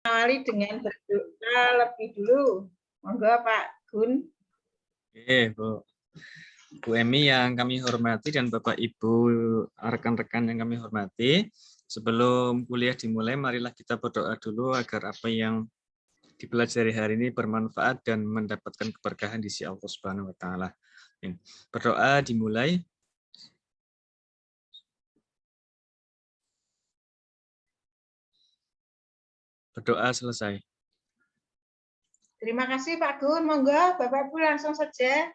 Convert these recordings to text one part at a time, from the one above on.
Awali dengan berdoa lebih dulu. Monggo Pak Gun. Oke, Bu Emi yang kami hormati dan Bapak Ibu rekan-rekan yang kami hormati. Sebelum kuliah dimulai, marilah kita berdoa dulu agar apa yang dipelajari hari ini bermanfaat dan mendapatkan keberkahan di sisi Allah Subhanahu wa taala. Berdoa dimulai. Berdoa selesai. Terima kasih Pak Gun. Monggo Bapak Ibu langsung saja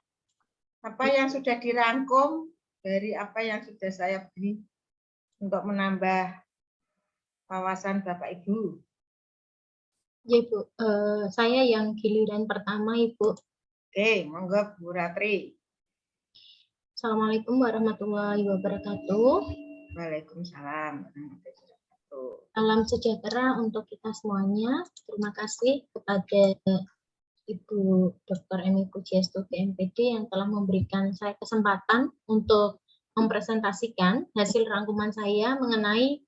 apa yang sudah dirangkum dari apa yang sudah saya beri untuk menambah wawasan Bapak Ibu. Ya Ibu, saya yang giliran pertama Ibu. Oke, monggo Bu Ratri. Assalamualaikum warahmatullahi wabarakatuh. Waalaikumsalam. Salam sejahtera untuk kita semuanya. Terima kasih kepada Ibu Dr. Emi Pujiastuti MPD yang telah memberikan saya kesempatan untuk mempresentasikan hasil rangkuman saya mengenai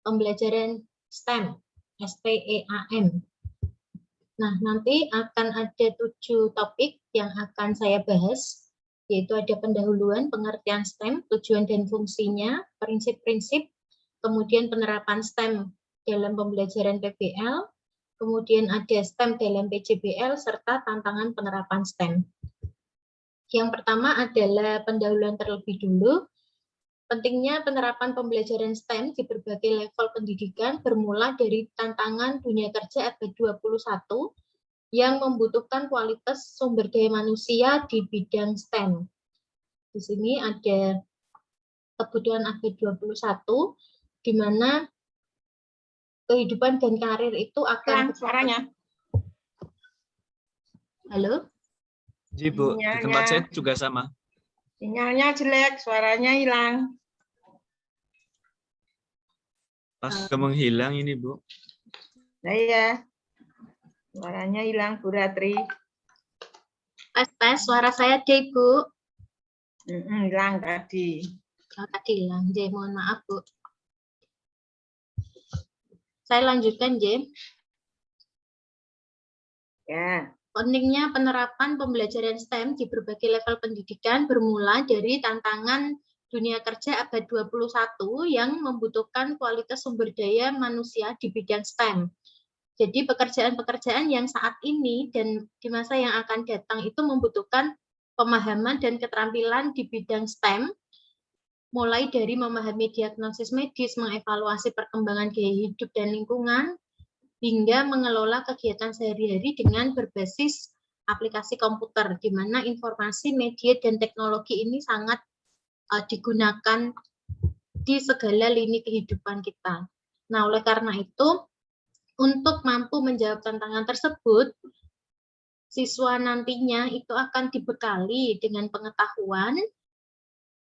pembelajaran STEM, STEAM. Nah, nanti akan ada 7 topik yang akan saya bahas, yaitu ada pendahuluan, pengertian STEM, tujuan dan fungsinya, prinsip-prinsip, kemudian penerapan STEM dalam pembelajaran PBL, kemudian ada STEM dalam PJBL, serta tantangan penerapan STEM. Yang pertama adalah pendahuluan terlebih dulu. Pentingnya penerapan pembelajaran STEM di berbagai level pendidikan bermula dari tantangan dunia kerja abad 21 yang membutuhkan kualitas sumber daya manusia di bidang STEM. Di sini ada kebutuhan abad 21, di mana kehidupan dan karir itu akan... Suaranya. Halo? Ji Bu, di tempat saya juga sama. Sinyalnya jelek, suaranya hilang. Pas menghilang ini Bu. Nah ya, suaranya hilang Bu Ratri. Tes, suara saya ada Ibu. Hilang tadi. Oh, tadi hilang, J. Mohon maaf Bu. Saya lanjutkan, J. Ya. Pentingnya penerapan pembelajaran STEM di berbagai level pendidikan bermula dari tantangan dunia kerja abad 21 yang membutuhkan kualitas sumber daya manusia di bidang STEM. Jadi pekerjaan-pekerjaan yang saat ini dan di masa yang akan datang itu membutuhkan pemahaman dan keterampilan di bidang STEM, mulai dari memahami diagnosis medis, mengevaluasi perkembangan gaya hidup dan lingkungan, hingga mengelola kegiatan sehari-hari dengan berbasis aplikasi komputer, di mana informasi, media, dan teknologi ini sangat digunakan di segala lini kehidupan kita. Nah, oleh karena itu, untuk mampu menjawab tantangan tersebut, siswa nantinya itu akan dibekali dengan pengetahuan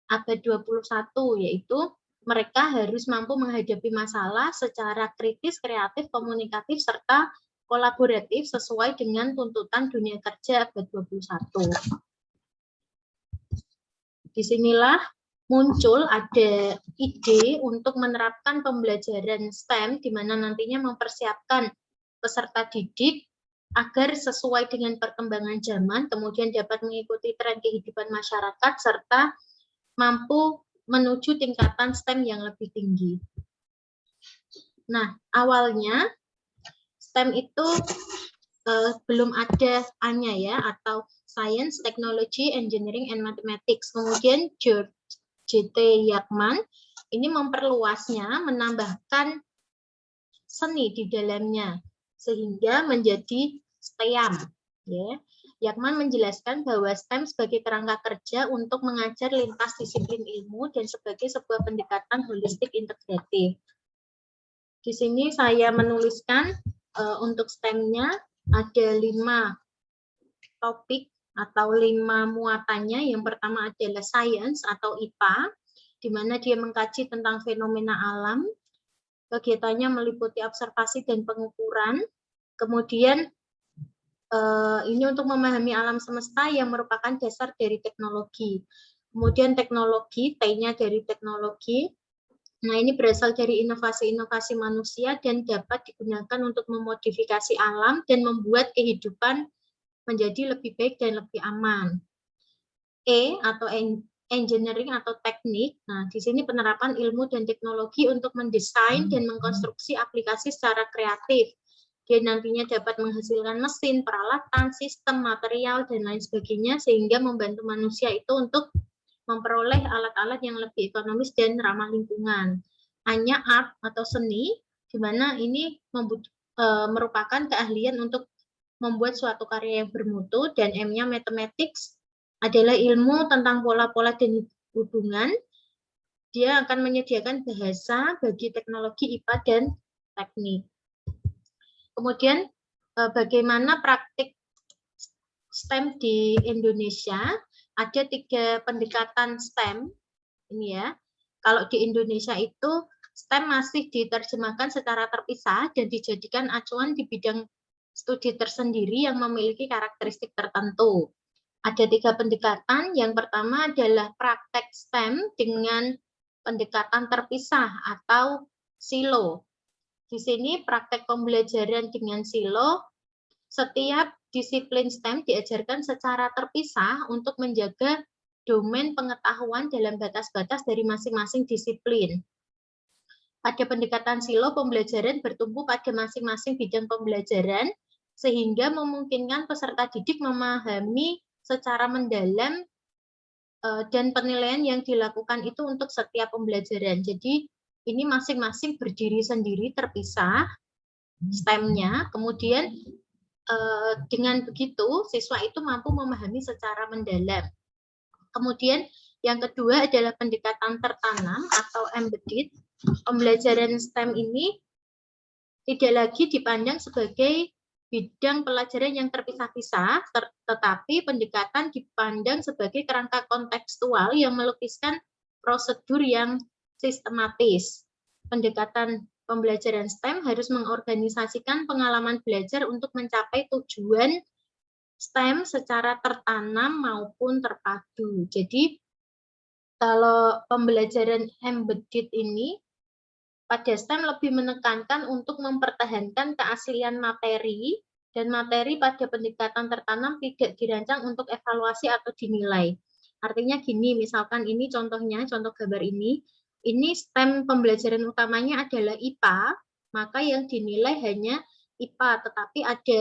abad 21, yaitu mereka harus mampu menghadapi masalah secara kritis, kreatif, komunikatif, serta kolaboratif sesuai dengan tuntutan dunia kerja abad 21. Disinilah muncul ada ide untuk menerapkan pembelajaran STEM, di mana nantinya mempersiapkan peserta didik agar sesuai dengan perkembangan zaman, kemudian dapat mengikuti tren kehidupan masyarakat, serta mampu menuju tingkatan STEM yang lebih tinggi. Nah, awalnya STEM itu belum ada A-nya ya, atau Science, Technology, Engineering, and Mathematics. Kemudian George J.T. Yakman ini memperluasnya, menambahkan seni di dalamnya, sehingga menjadi STEAM. Ya. Yakman menjelaskan bahwa STEM sebagai kerangka kerja untuk mengajar lintas disiplin ilmu dan sebagai sebuah pendekatan holistik integratif. Di sini saya menuliskan untuk STEM-nya ada 5 topik atau 5 muatannya. Yang pertama adalah Science atau IPA, di mana dia mengkaji tentang fenomena alam. Kegiatannya meliputi observasi dan pengukuran. Kemudian ini untuk memahami alam semesta yang merupakan dasar dari teknologi. Kemudian teknologi, T-nya dari teknologi, Nah, ini berasal dari inovasi-inovasi manusia dan dapat digunakan untuk memodifikasi alam dan membuat kehidupan menjadi lebih baik dan lebih aman. E atau engineering atau teknik. Nah, di sini penerapan ilmu dan teknologi untuk mendesain dan mengkonstruksi aplikasi secara kreatif. Dia nantinya dapat menghasilkan mesin, peralatan, sistem, material, dan lain sebagainya, sehingga membantu manusia itu untuk memperoleh alat-alat yang lebih ekonomis dan ramah lingkungan. Hanya art atau seni, di mana ini merupakan keahlian untuk membuat suatu karya yang bermutu, dan M-nya mathematics adalah ilmu tentang pola-pola dan hubungan. Dia akan menyediakan bahasa bagi teknologi IPA dan teknik. Kemudian bagaimana praktik STEM di Indonesia? Ada 3 pendekatan STEM ini ya. Kalau di Indonesia itu STEM masih diterjemahkan secara terpisah dan dijadikan acuan di bidang studi tersendiri yang memiliki karakteristik tertentu. Ada 3 pendekatan. Yang pertama adalah praktek STEM dengan pendekatan terpisah atau silo. Di sini praktek pembelajaran dengan silo, setiap disiplin STEM diajarkan secara terpisah untuk menjaga domain pengetahuan dalam batas-batas dari masing-masing disiplin. Pada pendekatan silo, pembelajaran bertumpu pada masing-masing bidang pembelajaran, sehingga memungkinkan peserta didik memahami secara mendalam dan penilaian yang dilakukan itu untuk setiap pembelajaran. Jadi ini masing-masing berdiri sendiri terpisah STEM-nya, kemudian dengan begitu siswa itu mampu memahami secara mendalam. Kemudian yang kedua adalah pendekatan tertanam atau embedded. Pembelajaran STEM ini tidak lagi dipandang sebagai bidang pelajaran yang terpisah-pisah, tetapi pendekatan dipandang sebagai kerangka kontekstual yang melukiskan prosedur yang sistematis. Pendekatan pembelajaran STEM harus mengorganisasikan pengalaman belajar untuk mencapai tujuan STEM secara tertanam maupun terpadu. Jadi, kalau pembelajaran embedded ini pada STEM lebih menekankan untuk mempertahankan keaslian materi, dan materi pada pendekatan tertanam tidak dirancang untuk evaluasi atau dinilai. Artinya gini, misalkan ini contohnya, contoh gambar ini STEM pembelajaran utamanya adalah IPA, maka yang dinilai hanya IPA, tetapi ada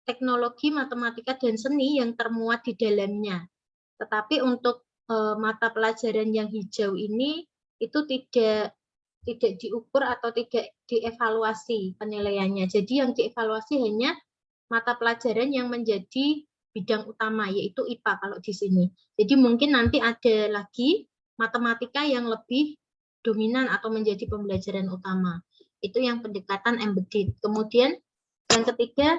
teknologi, matematika, dan seni yang termuat di dalamnya. Tetapi untuk mata pelajaran yang hijau ini itu tidak diukur atau tidak dievaluasi penilaiannya. Jadi yang dievaluasi hanya mata pelajaran yang menjadi bidang utama, yaitu IPA kalau di sini. Jadi mungkin nanti ada lagi matematika yang lebih dominan atau menjadi pembelajaran utama. Itu yang pendekatan embedded. Kemudian yang ketiga,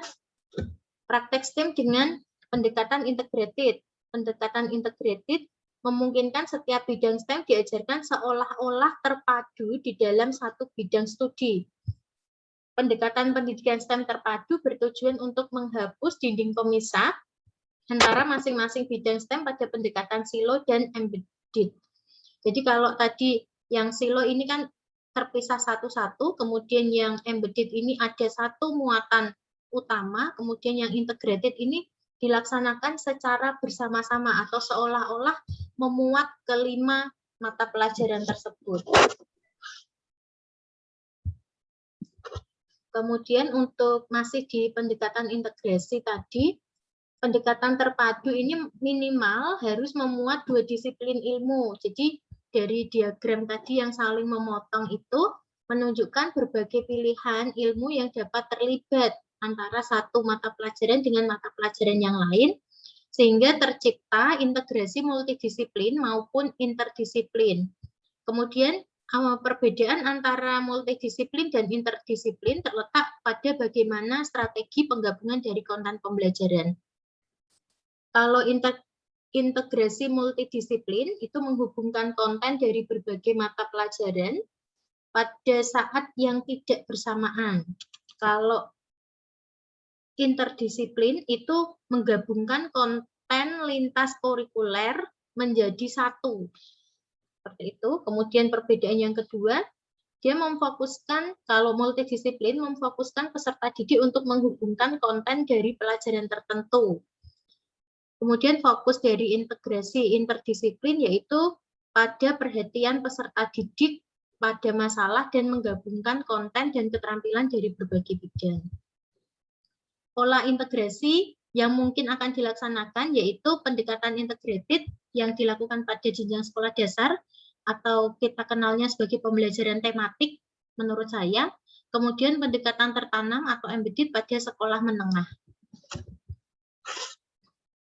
praktek STEM dengan pendekatan integrated. Pendekatan integrated memungkinkan setiap bidang STEM diajarkan seolah-olah terpadu di dalam satu bidang studi. Pendekatan pendidikan STEM terpadu bertujuan untuk menghapus dinding pemisah antara masing-masing bidang STEM pada pendekatan silo dan embedded. Jadi kalau tadi yang silo ini kan terpisah satu-satu, kemudian yang embedded ini ada satu muatan utama, kemudian yang integrated ini dilaksanakan secara bersama-sama atau seolah-olah memuat kelima mata pelajaran tersebut. Kemudian untuk masih di pendekatan integrasi tadi, pendekatan terpadu ini minimal harus memuat 2 disiplin ilmu. Jadi dari diagram tadi yang saling memotong itu menunjukkan berbagai pilihan ilmu yang dapat terlibat antara satu mata pelajaran dengan mata pelajaran yang lain, sehingga tercipta integrasi multidisiplin maupun interdisiplin. Kemudian perbedaan antara multidisiplin dan interdisiplin terletak pada bagaimana strategi penggabungan dari konten pembelajaran. Kalau integrasi multidisiplin itu menghubungkan konten dari berbagai mata pelajaran pada saat yang tidak bersamaan. Kalau interdisiplin itu menggabungkan konten lintas kurikuler menjadi satu. Seperti itu. Kemudian perbedaan yang kedua, dia memfokuskan, kalau multidisiplin, memfokuskan peserta didik untuk menghubungkan konten dari pelajaran tertentu. Kemudian fokus dari integrasi interdisiplin yaitu pada perhatian peserta didik pada masalah dan menggabungkan konten dan keterampilan dari berbagai bidang. Pola integrasi yang mungkin akan dilaksanakan yaitu pendekatan integrated yang dilakukan pada jenjang sekolah dasar atau kita kenalnya sebagai pembelajaran tematik menurut saya. Kemudian pendekatan tertanam atau embedded pada sekolah menengah.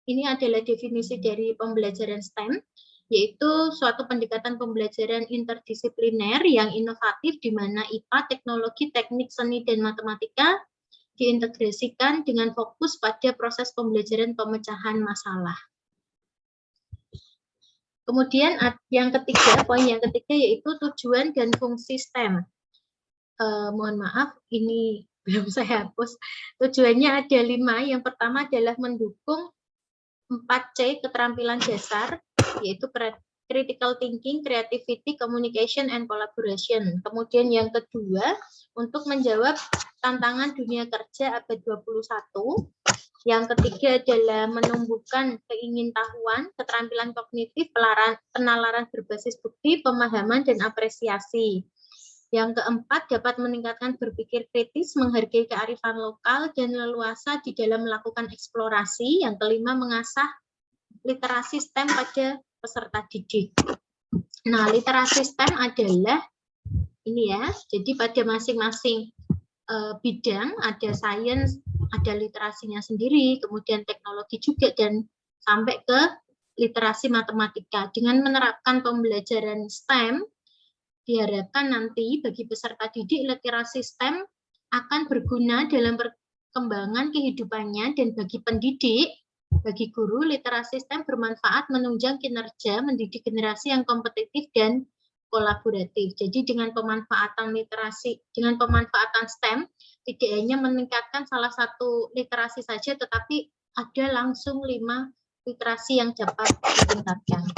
Ini adalah definisi dari pembelajaran STEM, yaitu suatu pendekatan pembelajaran interdisipliner yang inovatif di mana IPA, teknologi, teknik, seni, dan matematika diintegrasikan dengan fokus pada proses pembelajaran pemecahan masalah. Kemudian yang ketiga, poin yang ketiga yaitu tujuan dan fungsi STEM. Mohon maaf, ini belum saya hapus. Tujuannya ada 5. Yang pertama adalah mendukung 4C keterampilan dasar, yaitu critical thinking, creativity, communication, and collaboration. Kemudian yang kedua, untuk menjawab tantangan dunia kerja abad 21. Yang ketiga adalah menumbuhkan keingintahuan, keterampilan kognitif, penalaran berbasis bukti, pemahaman, dan apresiasi. Yang keempat, dapat meningkatkan berpikir kritis, menghargai kearifan lokal, dan leluasa di dalam melakukan eksplorasi. Yang kelima, mengasah literasi STEM pada peserta didik. Nah, literasi STEM adalah ini ya, jadi pada masing-masing bidang ada sains, ada literasinya sendiri, kemudian teknologi juga, dan sampai ke literasi matematika. Dengan menerapkan pembelajaran STEM, diharapkan nanti bagi peserta didik literasi STEM akan berguna dalam perkembangan kehidupannya, dan bagi pendidik, bagi guru, literasi STEM bermanfaat menunjang kinerja, mendidik generasi yang kompetitif dan kolaboratif. Jadi dengan pemanfaatan literasi, dengan pemanfaatan STEM, tidak hanya meningkatkan salah satu literasi saja, tetapi ada langsung 5 literasi yang dapat ditingkatkan.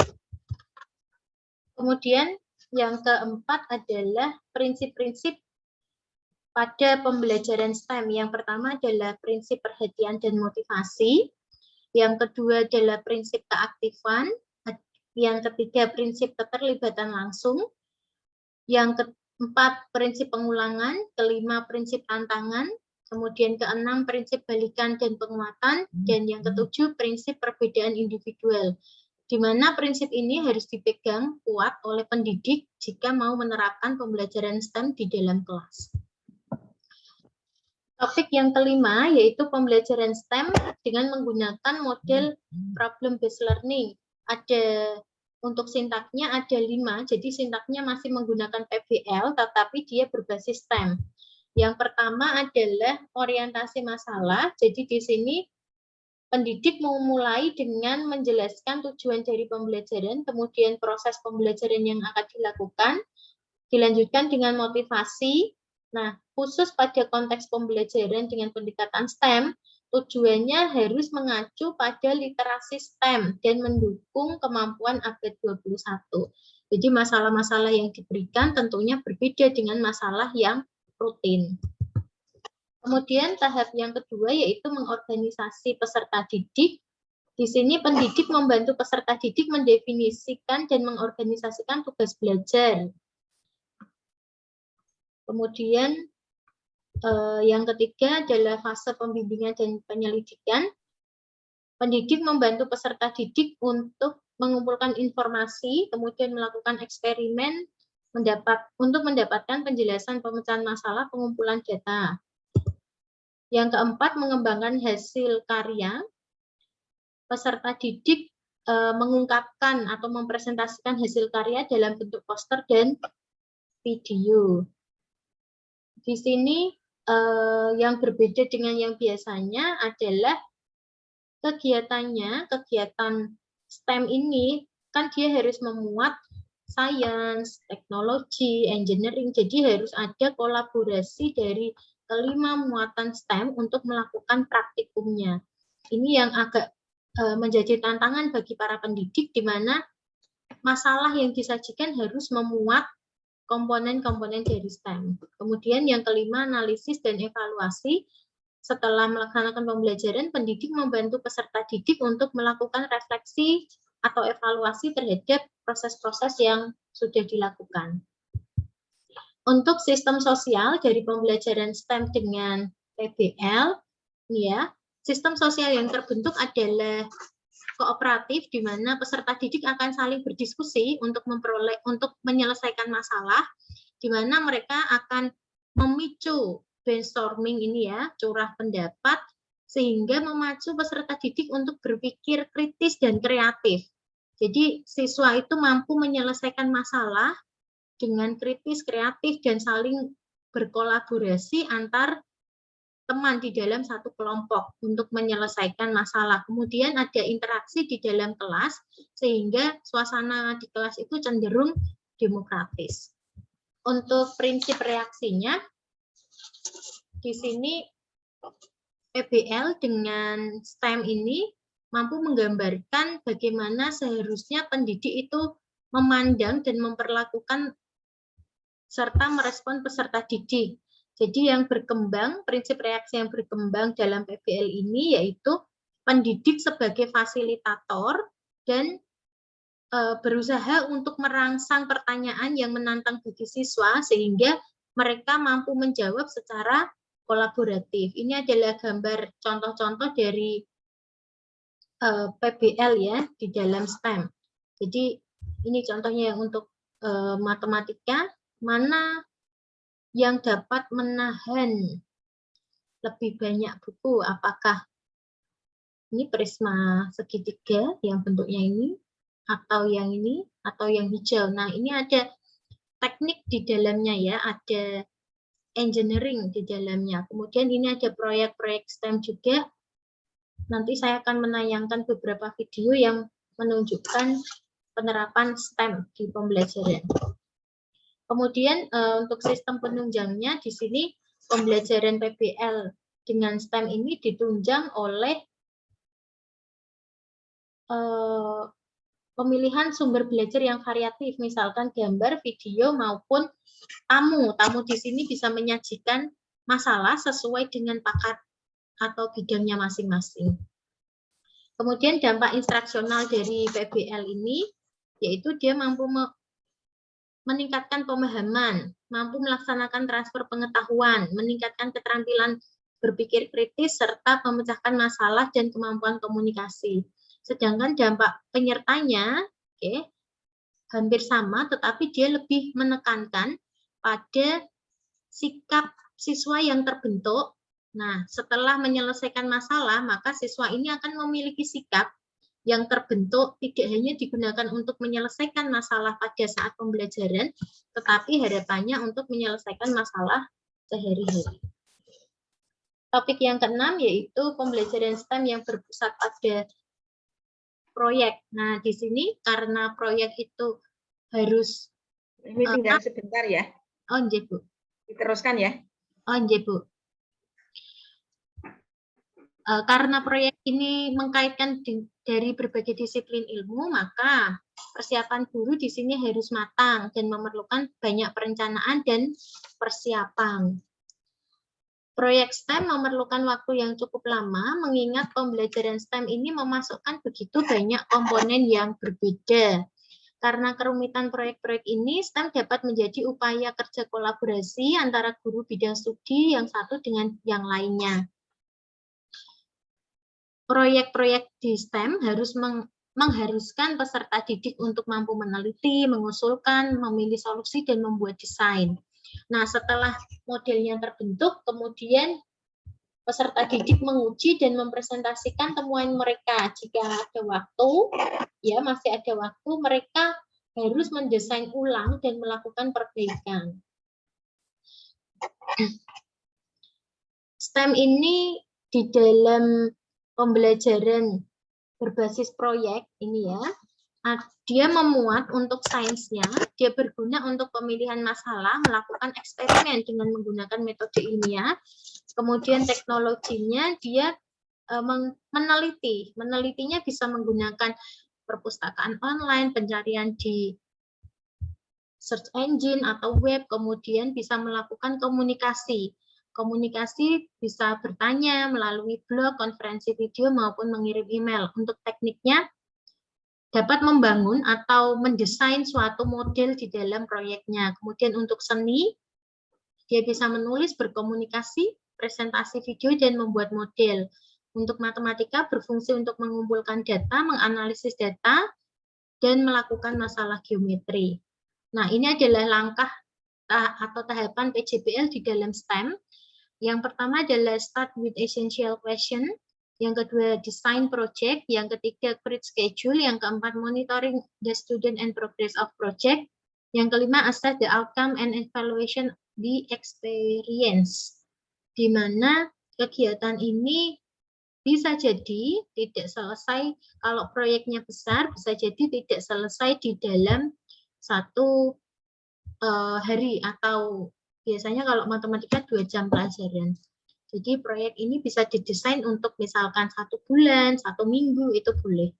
Kemudian yang keempat adalah prinsip-prinsip pada pembelajaran STEM. Yang pertama adalah prinsip perhatian dan motivasi. Yang kedua adalah prinsip keaktifan. Yang ketiga prinsip keterlibatan langsung. Yang keempat prinsip pengulangan. Kelima prinsip tantangan. Kemudian keenam prinsip balikan dan penguatan. Dan yang ketujuh prinsip perbedaan individual, di mana prinsip ini harus dipegang kuat oleh pendidik jika mau menerapkan pembelajaran STEM di dalam kelas. Topik yang kelima yaitu pembelajaran STEM dengan menggunakan model problem based learning. Untuk sintaknya ada 5, jadi sintaknya masih menggunakan PBL, tetapi dia berbasis STEM. Yang pertama adalah orientasi masalah, jadi di sini pendidik memulai dengan menjelaskan tujuan dari pembelajaran, kemudian proses pembelajaran yang akan dilakukan, dilanjutkan dengan motivasi. Nah, khusus pada konteks pembelajaran dengan pendekatan STEM, tujuannya harus mengacu pada literasi STEM dan mendukung kemampuan abad 21. Jadi masalah-masalah yang diberikan tentunya berbeda dengan masalah yang rutin. Kemudian tahap yang kedua yaitu mengorganisasi peserta didik. Di sini pendidik membantu peserta didik mendefinisikan dan mengorganisasikan tugas belajar. Kemudian yang ketiga adalah fase pembimbingan dan penyelidikan. Pendidik membantu peserta didik untuk mengumpulkan informasi, kemudian melakukan eksperimen untuk mendapatkan penjelasan pemecahan masalah, pengumpulan data. Yang keempat, mengembangkan hasil karya. Peserta didik mengungkapkan atau mempresentasikan hasil karya dalam bentuk poster dan video. Di sini yang berbeda dengan yang biasanya adalah kegiatan STEM ini kan dia harus memuat sains, teknologi, engineering, jadi harus ada kolaborasi dari kelima muatan STEM untuk melakukan praktikumnya. Ini yang agak menjadi tantangan bagi para pendidik, di mana masalah yang disajikan harus memuat komponen-komponen dari STEM. Kemudian yang kelima, analisis dan evaluasi. Setelah melaksanakan pembelajaran, pendidik membantu peserta didik untuk melakukan refleksi atau evaluasi terhadap proses-proses yang sudah dilakukan. Untuk sistem sosial dari pembelajaran STEM dengan PBL, ya, sistem sosial yang terbentuk adalah kooperatif di mana peserta didik akan saling berdiskusi untuk menyelesaikan masalah, di mana mereka akan memicu brainstorming ini ya, curah pendapat, sehingga memacu peserta didik untuk berpikir kritis dan kreatif. Jadi siswa itu mampu menyelesaikan masalah dengan kritis, kreatif, dan saling berkolaborasi antar teman di dalam satu kelompok untuk menyelesaikan masalah. Kemudian ada interaksi di dalam kelas, sehingga suasana di kelas itu cenderung demokratis. Untuk prinsip reaksinya, di sini PBL dengan STEM ini mampu menggambarkan bagaimana seharusnya pendidik itu memandang dan memperlakukan serta merespon peserta didik. Jadi yang berkembang, prinsip reaksi yang berkembang dalam PBL ini yaitu pendidik sebagai fasilitator dan berusaha untuk merangsang pertanyaan yang menantang bagi siswa sehingga mereka mampu menjawab secara kolaboratif. Ini adalah gambar contoh-contoh dari PBL ya di dalam STEM. Jadi ini contohnya yang untuk matematika, mana yang dapat menahan lebih banyak buku, apakah ini prisma segitiga yang bentuknya ini, atau yang ini, atau yang hijau. Nah, ini ada teknik di dalamnya ya, ada engineering di dalamnya. Kemudian ini ada proyek-proyek STEM juga. Nanti saya akan menayangkan beberapa video yang menunjukkan penerapan STEM di pembelajaran. Kemudian untuk sistem penunjangnya di sini pembelajaran PBL dengan STEM ini ditunjang oleh pemilihan sumber belajar yang variatif, misalkan gambar, video, maupun tamu. Tamu di sini bisa menyajikan masalah sesuai dengan pakat atau bidangnya masing-masing. Kemudian dampak instruksional dari PBL ini, yaitu dia mampu meningkatkan pemahaman, mampu melaksanakan transfer pengetahuan, meningkatkan keterampilan berpikir kritis, serta memecahkan masalah dan kemampuan komunikasi. Sedangkan dampak penyertanya hampir sama, tetapi dia lebih menekankan pada sikap siswa yang terbentuk. Nah, setelah menyelesaikan masalah, maka siswa ini akan memiliki sikap yang terbentuk tidak hanya digunakan untuk menyelesaikan masalah pada saat pembelajaran, tetapi harapannya untuk menyelesaikan masalah sehari-hari. Topik yang keenam yaitu pembelajaran STEM yang berpusat pada proyek. Nah, di sini karena proyek itu harus ini tinggal sebentar ya. Oh, nggih, Bu. Diteruskan ya. Oh, nggih, Bu. Karena proyek ini mengkaitkan dari berbagai disiplin ilmu, maka persiapan guru di sini harus matang dan memerlukan banyak perencanaan dan persiapan. Proyek STEM memerlukan waktu yang cukup lama, mengingat pembelajaran STEM ini memasukkan begitu banyak komponen yang berbeda. Karena kerumitan proyek-proyek ini, STEM dapat menjadi upaya kerja kolaborasi antara guru bidang studi yang satu dengan yang lainnya. Proyek-proyek di STEM harus mengharuskan peserta didik untuk mampu meneliti, mengusulkan, memilih solusi, dan membuat desain. Nah, setelah modelnya terbentuk, kemudian peserta didik menguji dan mempresentasikan temuan mereka. Jika ada waktu, ya masih ada waktu, mereka harus mendesain ulang dan melakukan perbaikan. STEM ini di dalam pembelajaran berbasis proyek ini ya, dia memuat untuk sainsnya, dia berguna untuk pemilihan masalah, melakukan eksperimen dengan menggunakan metode ilmiah, kemudian teknologinya dia menelitinya bisa menggunakan perpustakaan online, pencarian di search engine atau web, kemudian bisa melakukan komunikasi. Komunikasi bisa bertanya melalui blog, konferensi video, maupun mengirim email. Untuk tekniknya, dapat membangun atau mendesain suatu model di dalam proyeknya. Kemudian untuk seni, dia bisa menulis, berkomunikasi, presentasi video, dan membuat model. Untuk matematika, berfungsi untuk mengumpulkan data, menganalisis data, dan melakukan masalah geometri. Nah, ini adalah langkah atau tahapan PJBL di dalam STEM. Yang pertama adalah start with essential question. Yang kedua, design project. Yang ketiga, create schedule. Yang keempat, monitoring the student and progress of project. Yang kelima, assess the outcome and evaluation the experience. Di mana kegiatan ini bisa jadi tidak selesai, kalau proyeknya besar, bisa jadi tidak selesai di dalam satu hari, atau biasanya kalau matematika 2 jam pelajaran. Jadi proyek ini bisa didesain untuk misalkan 1 bulan, 1 minggu, itu boleh.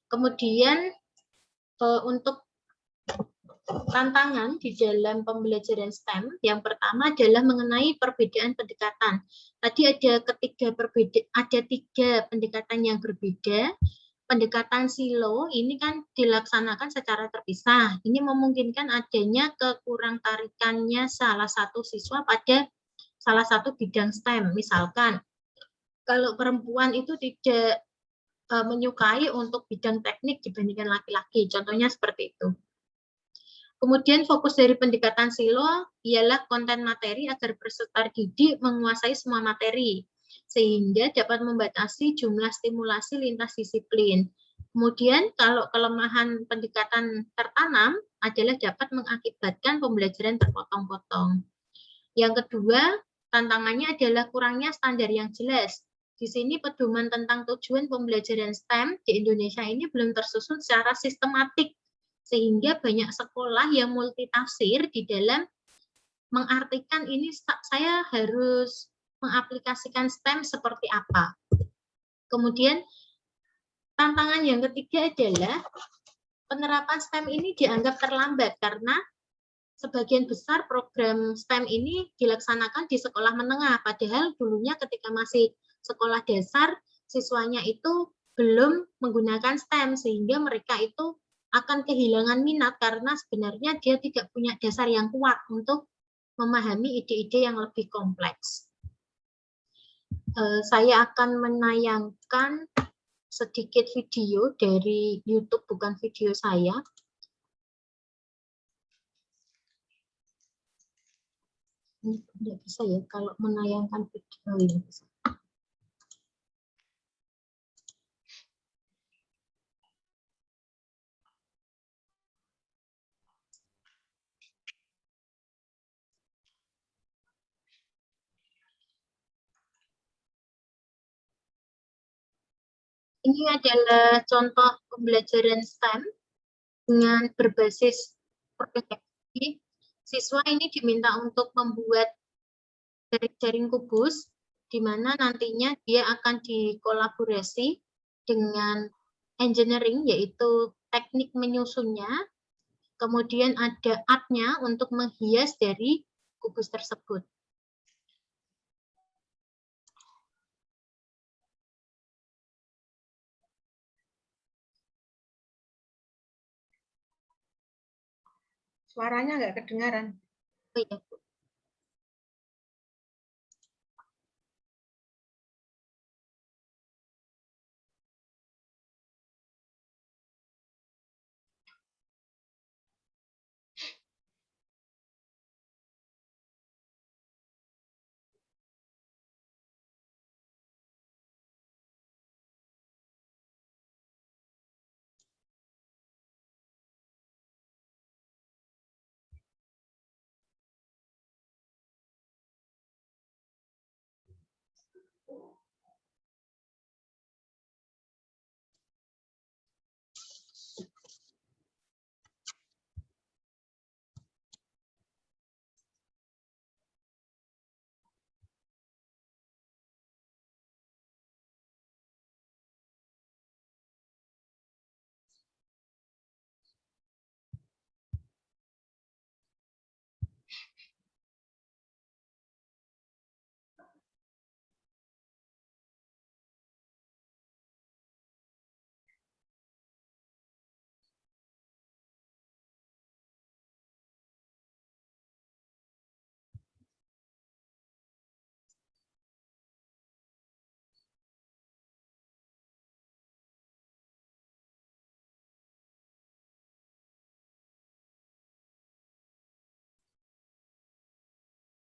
Kemudian untuk tantangan di dalam pembelajaran STEM, yang pertama adalah mengenai perbedaan pendekatan. Tadi ada 3 pendekatan yang berbeda. Pendekatan silo ini kan dilaksanakan secara terpisah. Ini memungkinkan adanya kekurangtarikannya salah satu siswa pada salah satu bidang STEM. Misalkan, kalau perempuan itu tidak menyukai untuk bidang teknik dibandingkan laki-laki. Contohnya seperti itu. Kemudian fokus dari pendekatan silo ialah konten materi agar peserta didik menguasai semua materi, sehingga dapat membatasi jumlah stimulasi lintas disiplin. Kemudian kalau kelemahan pendekatan tertanam adalah dapat mengakibatkan pembelajaran terpotong-potong. Yang kedua, tantangannya adalah kurangnya standar yang jelas. Di sini pedoman tentang tujuan pembelajaran STEM di Indonesia ini belum tersusun secara sistematik, sehingga banyak sekolah yang multitafsir di dalam mengartikan ini saya harus mengaplikasikan STEM seperti apa. Kemudian tantangan yang ketiga adalah penerapan STEM ini dianggap terlambat karena sebagian besar program STEM ini dilaksanakan di sekolah menengah, padahal dulunya ketika masih sekolah dasar siswanya itu belum menggunakan STEM, sehingga mereka itu akan kehilangan minat karena sebenarnya dia tidak punya dasar yang kuat untuk memahami ide-ide yang lebih kompleks. Saya akan menayangkan sedikit video dari YouTube, bukan video saya. Ini tidak bisa ya kalau menayangkan video ini. Ini adalah contoh pembelajaran STEM dengan berbasis proyeksi. Siswa ini diminta untuk membuat jaring-jaring kubus, di mana nantinya dia akan dikolaborasi dengan engineering, yaitu teknik menyusunnya. Kemudian ada art-nya untuk menghias dari kubus tersebut. Suaranya nggak kedengaran. Oh, iya, Bu.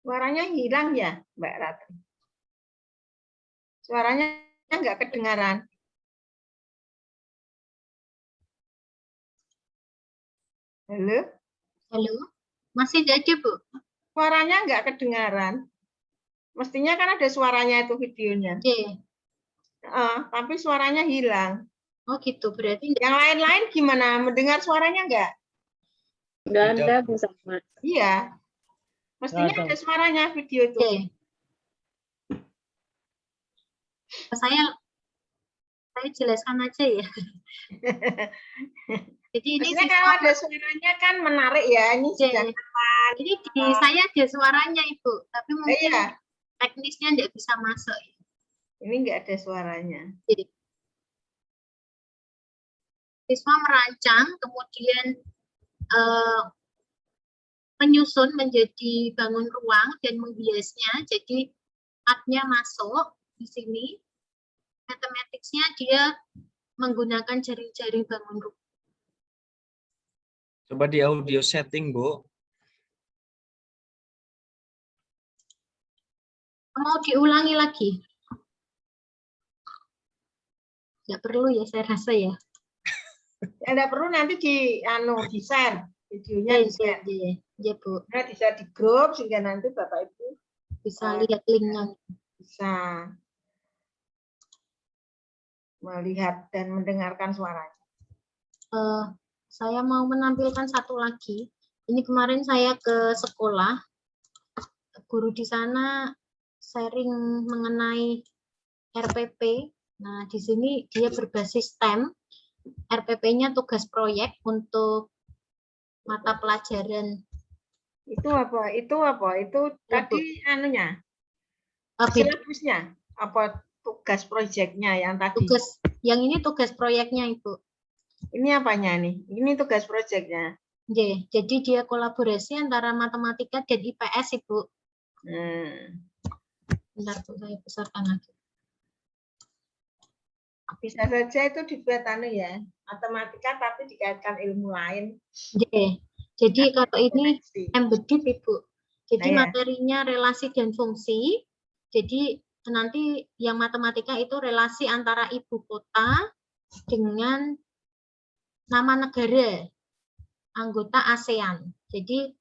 Suaranya hilang ya, Mbak Ratri? Suaranya nggak kedengaran. Halo? Halo, masih ada, Bu? Suaranya nggak kedengaran. Mestinya kan ada suaranya itu videonya. Oke. Tapi suaranya hilang. Oh gitu, berarti enggak. Yang lain-lain gimana? Mendengar suaranya nggak? Nggak ada, Bu Sama. Iya. Mestinya Nggak ada. ada suaranya video itu. Oke. Saya jelaskan aja ya. Jadi ini Maksudnya kalau ada suaranya kan menarik ya. Ini sudah kapan? Jadi di saya ada suaranya, Ibu, tapi mungkin Iya. teknisnya enggak bisa masuk. Ini nggak ada suaranya. Jadi, siswa merancang, kemudian menyusun menjadi bangun ruang dan menghiasnya. Jadi artnya masuk di sini. Matematiknya dia menggunakan jaring-jaring bangun ruang. Coba di audio setting, Bu. Mau diulangi lagi? Nggak perlu ya, saya rasa ya. Tidak perlu, nanti di share videonya, di share. Ya, Bu. Nah, bisa di grup sehingga nanti Bapak Ibu Bisa lihat linknya. bisa melihat dan mendengarkan suaranya. Saya mau menampilkan satu lagi. Ini kemarin saya ke sekolah, guru di sana sharing mengenai RPP. Nah, di sini dia berbasis STEM. RPP-nya tugas proyek untuk mata pelajaran. Itu apa? Itu apa? Itu tadi anunya, silabusnya. Apa tugas proyeknya yang tadi? Yang ini tugas proyeknya, Ibu. Ini apanya nih? Ini tugas proyeknya. Jadi dia kolaborasi antara matematika dan IPS, Ibu. Bentar, Bu, saya besarkan lagi. Bisa saja itu dibuat ya, matematika tapi dikaitkan ilmu lain. Jadi kalau ini embedded, Ibu. Jadi Nah, ya. materinya relasi dan fungsi. Jadi nanti yang matematika itu relasi antara ibu kota dengan nama negara anggota ASEAN. Jadi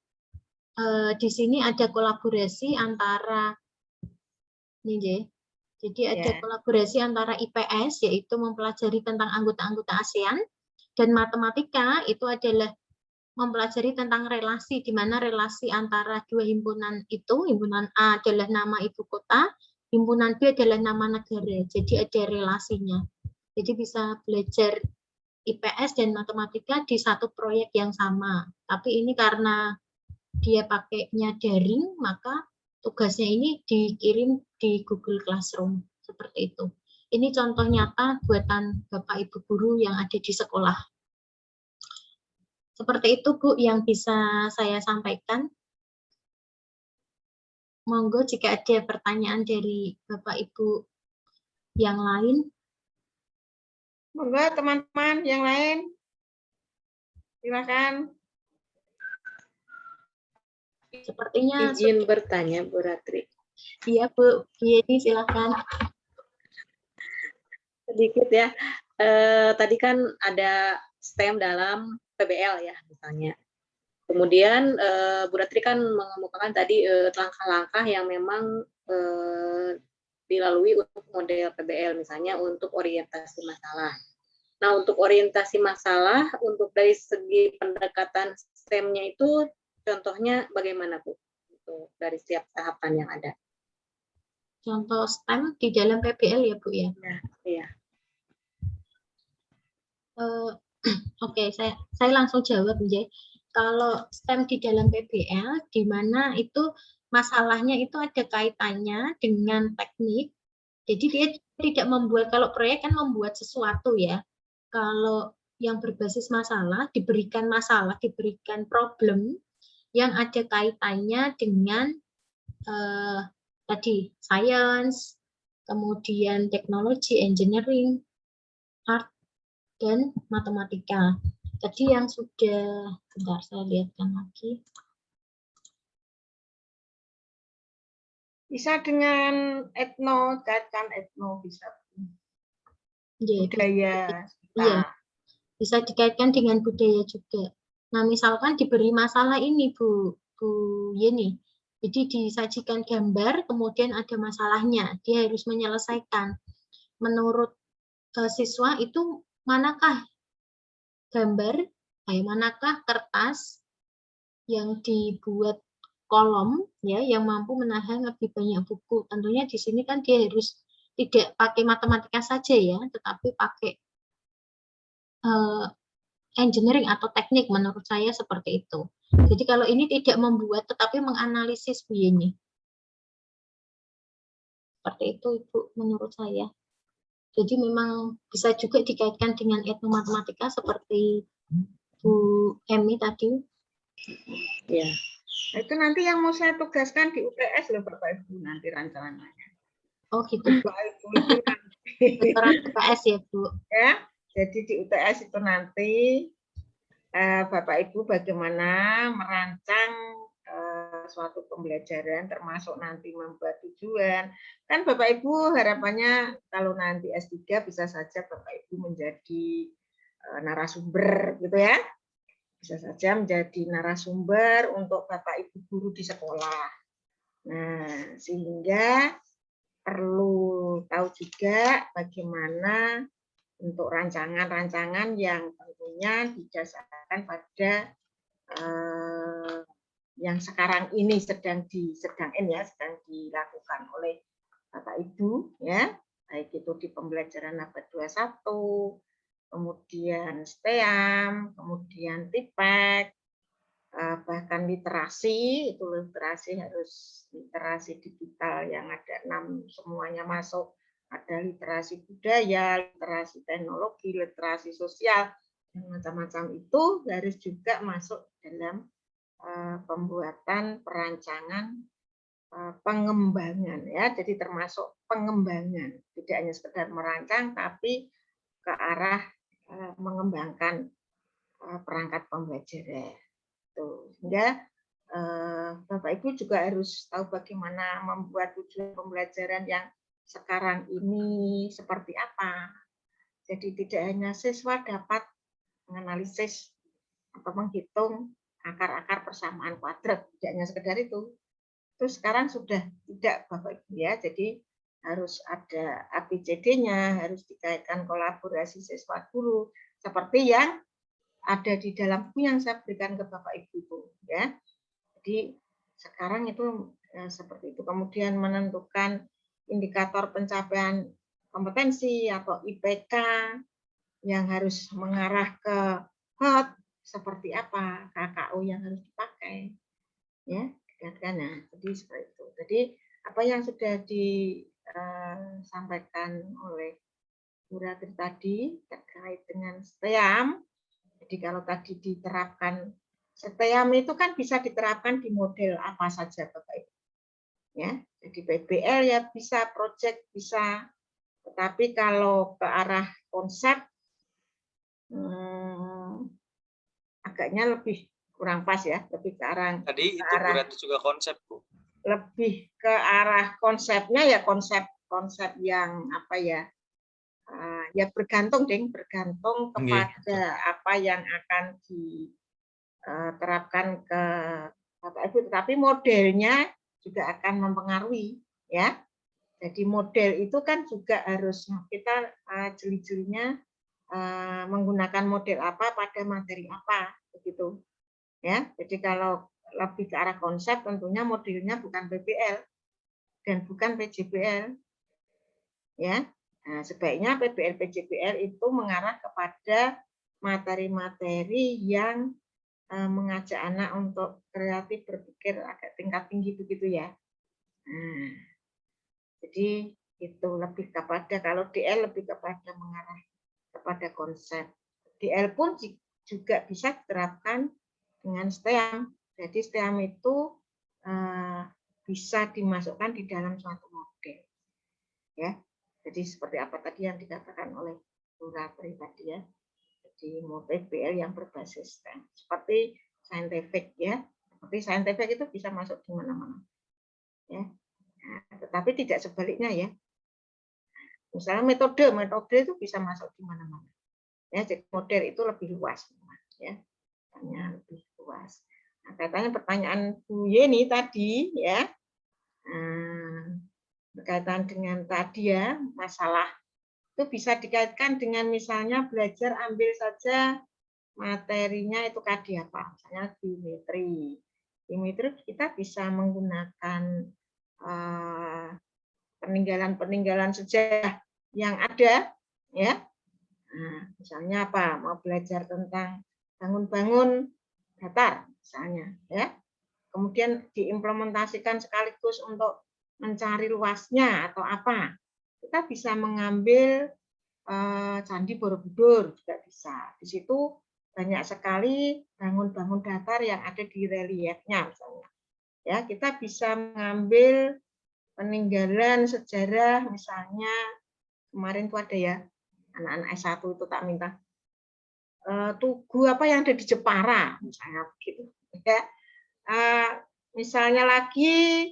di sini ada kolaborasi antara kolaborasi antara IPS, yaitu mempelajari tentang anggota-anggota ASEAN, dan matematika itu adalah mempelajari tentang relasi, di mana relasi antara dua himpunan itu, himpunan A adalah nama ibu kota, himpunan B adalah nama negara. Jadi ada relasinya. Jadi bisa belajar IPS dan matematika di satu proyek yang sama. Tapi ini karena dia pakainya daring, maka tugasnya ini dikirim di Google Classroom. Seperti itu. Ini contoh nyata buatan Bapak Ibu guru yang ada di sekolah. Seperti itu, Bu, yang bisa saya sampaikan. Monggo jika ada pertanyaan dari Bapak Ibu yang lain. Monggo teman-teman yang lain. Silakan. Sepertinya izin bertanya, Bu Ratri. Iya, Bu. Ini silakan. Sedikit ya. Tadi kan ada STEM dalam PBL ya, misalnya. Kemudian Bu Ratri kan mengemukakan tadi langkah-langkah yang memang dilalui untuk model PBL, misalnya untuk orientasi masalah. Nah, untuk orientasi masalah, untuk dari segi pendekatan STEM-nya itu, contohnya bagaimana, Bu? Dari setiap tahapan yang ada. Contoh STEM di dalam PBL ya, Bu, ya? Iya. Oke, saya langsung jawab, Nje. Kalau STEM di dalam PBL, di mana itu masalahnya itu ada kaitannya dengan teknik. Jadi dia tidak membuat, kalau proyek kan membuat sesuatu ya. Kalau yang berbasis masalah, diberikan problem yang ada kaitannya dengan tadi science, kemudian teknologi, engineering, art, dan matematika. Tadi yang sudah, bentar saya lihatkan lagi. Bisa dengan etno, kaitkan etno bisa. Ya, Budaya. iya, bisa dikaitkan dengan budaya juga. Nah, misalkan diberi masalah ini, Bu Yeni. Jadi disajikan gambar, kemudian ada masalahnya. Dia harus menyelesaikan. Menurut siswa itu manakah gambar, manakah kertas yang dibuat kolom ya yang mampu menahan lebih banyak buku. Tentunya di sini kan dia harus tidak pakai matematika saja ya, tetapi pakai engineering atau teknik, menurut saya seperti itu. Jadi kalau ini tidak membuat tetapi menganalisis Bu Yeni. Seperti itu Ibu menurut saya. Jadi memang bisa juga dikaitkan dengan etnomatematika seperti Bu Emi tadi. Ya. Itu nanti yang mau saya tugaskan di UTS loh Bapak Ibu nanti rancangannya. Oh gitu. Bapak Ibu itu nanti. Doktoran UTS ya Bu. Ya, jadi di UTS itu nanti Bapak Ibu bagaimana merancang suatu pembelajaran termasuk nanti membuat tujuan. Kan Bapak Ibu harapannya kalau nanti S3 bisa saja Bapak Ibu menjadi narasumber gitu ya. Bisa saja menjadi narasumber untuk Bapak Ibu guru di sekolah. Nah, sehingga perlu tahu juga bagaimana untuk rancangan-rancangan yang tentunya didasarkan pada yang sekarang ini sedang dilakukan oleh Bapak Ibu ya, baik itu di pembelajaran abad 21, kemudian STEAM, kemudian TIPEK, bahkan literasi, itu literasi harus literasi digital yang ada 6 semuanya masuk. Ada literasi budaya, literasi teknologi, literasi sosial, dan macam-macam itu harus juga masuk dalam pembuatan perancangan pengembangan ya. Jadi termasuk pengembangan, tidak hanya sekedar merancang tapi ke arah mengembangkan perangkat pembelajaran. Sehingga Bapak Ibu juga harus tahu bagaimana membuat tujuan pembelajaran yang sekarang ini seperti apa. Jadi tidak hanya siswa dapat menganalisis atau menghitung akar-akar persamaan kuadrat, tidak hanya sekedar itu. Terus sekarang sudah tidak Bapak Ibu ya, jadi harus ada ABCD-nya, harus dikaitkan kolaborasi siswa guru, seperti yang ada di dalam buku yang saya berikan ke Bapak Ibu itu ya. Jadi sekarang itu seperti itu. Kemudian menentukan indikator pencapaian kompetensi atau IPK yang harus mengarah ke HOT seperti apa, KKO yang harus dipakai ya. Nah, jadi seperti itu. Jadi apa yang sudah disampaikan oleh Bu Ratri tadi terkait dengan STEAM. Jadi kalau tadi diterapkan STEAM itu kan bisa diterapkan di model apa saja Bapak Ibu. Ya, jadi PBL ya bisa, project bisa. Tetapi kalau ke arah konsep agaknya lebih kurang pas ya, lebih ke arah Tadi itu berarti juga konsep, Bu. Lebih ke arah konsepnya ya konsep yang apa ya? Ya bergantung kepada apa yang akan diterapkan ke Bapak Ibu, tetapi modelnya juga akan mempengaruhi ya. Jadi model itu kan juga harus kita jeli-jelinya menggunakan model apa pada materi apa begitu ya. Jadi kalau lebih ke arah konsep tentunya modelnya bukan PBL dan bukan PJBL ya. Nah, sebaiknya PBL PJBL itu mengarah kepada materi-materi yang mengajak anak untuk kreatif berpikir agak tingkat tinggi begitu ya. Nah, jadi itu lebih kepada kalau DL lebih kepada mengarah kepada konsep. DL pun juga bisa diterapkan dengan STEAM. Jadi STEAM itu bisa dimasukkan di dalam suatu model. Ya. Jadi seperti apa tadi yang dikatakan oleh Bu Ratri tadi ya. Jadi model BL yang berbasis STEM. Seperti scientific ya. Seperti scientific itu bisa masuk di mana-mana. Ya. Nah, tetapi tidak sebaliknya ya. Misalnya metode itu bisa masuk di mana-mana. Ya, jadi model itu lebih luas, ya, hanya lebih luas. Nah, katanya pertanyaan Bu Yeni tadi, ya, berkaitan dengan tadi ya, masalah itu bisa dikaitkan dengan misalnya belajar ambil saja materinya itu tadi apa, misalnya geometri. Geometri kita bisa menggunakan peninggalan-peninggalan sejarah yang ada, ya. Nah, misalnya apa? Mau belajar tentang bangun-bangun datar, misalnya, ya. Kemudian diimplementasikan sekaligus untuk mencari luasnya atau apa. Kita bisa mengambil Candi Borobudur juga bisa. Di situ banyak sekali bangun-bangun datar yang ada di reliefnya, misalnya. Ya, kita bisa mengambil peninggalan sejarah, misalnya kemarin itu ada ya anak-anak S1 itu tak minta tugu apa yang ada di Jepara, misalnya begitu. Ya. Misalnya lagi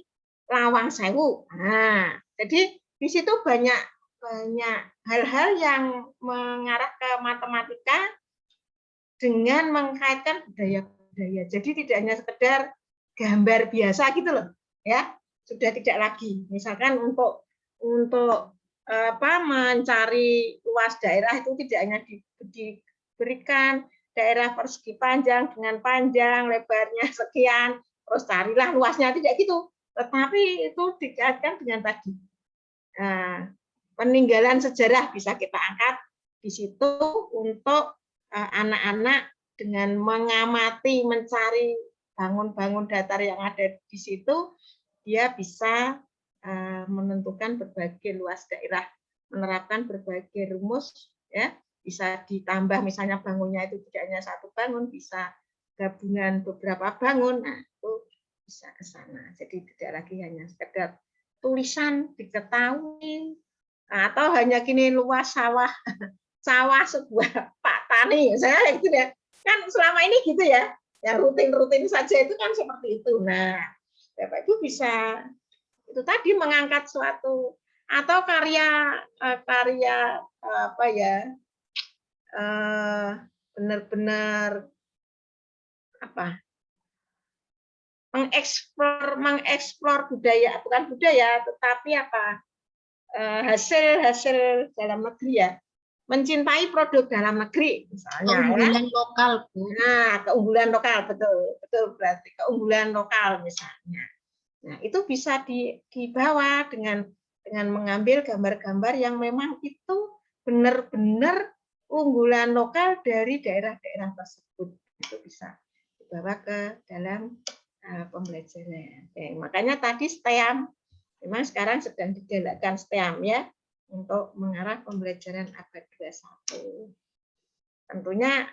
Lawang Sewu. Nah, jadi di situ banyak hal-hal yang mengarah ke matematika dengan mengkaitkan budaya-budaya. Jadi tidak hanya sekedar gambar biasa gitu loh, ya. Sudah tidak lagi. Misalkan untuk mencari luas daerah itu tidak hanya diberikan daerah persegi panjang dengan panjang lebarnya sekian, terus carilah luasnya, tidak gitu. Tetapi itu dikaitkan dengan tadi peninggalan sejarah bisa kita angkat di situ untuk anak-anak dengan mengamati, mencari bangun-bangun datar yang ada di situ, dia bisa menentukan berbagai luas daerah, menerapkan berbagai rumus, ya, bisa ditambah misalnya bangunnya itu tidak hanya satu bangun, bisa gabungan beberapa bangun, nah itu bisa ke sana. Jadi tidak lagi hanya sekedar tulisan diketahui atau hanya gini luas sawah sebuah Pak Tani, saya gitu ya. Kan selama ini gitu ya, yang rutin-rutin saja itu kan seperti itu. Nah, Bapak Ibu bisa itu tadi mengangkat suatu atau karya apa ya, benar-benar apa, mengeksplor budaya, bukan budaya tetapi apa, hasil dalam negeri ya, mencintai produk dalam negeri misalnya, keunggulan ya. lokal, Bu. Nah, keunggulan lokal, betul berarti keunggulan lokal misalnya. Nah, itu bisa dibawa dengan mengambil gambar-gambar yang memang itu benar-benar unggulan lokal dari daerah-daerah tersebut. Itu bisa dibawa ke dalam pembelajaran. Makanya tadi STEAM, memang sekarang sedang digalakkan STEAM ya, untuk mengarah pembelajaran abad 21. Tentunya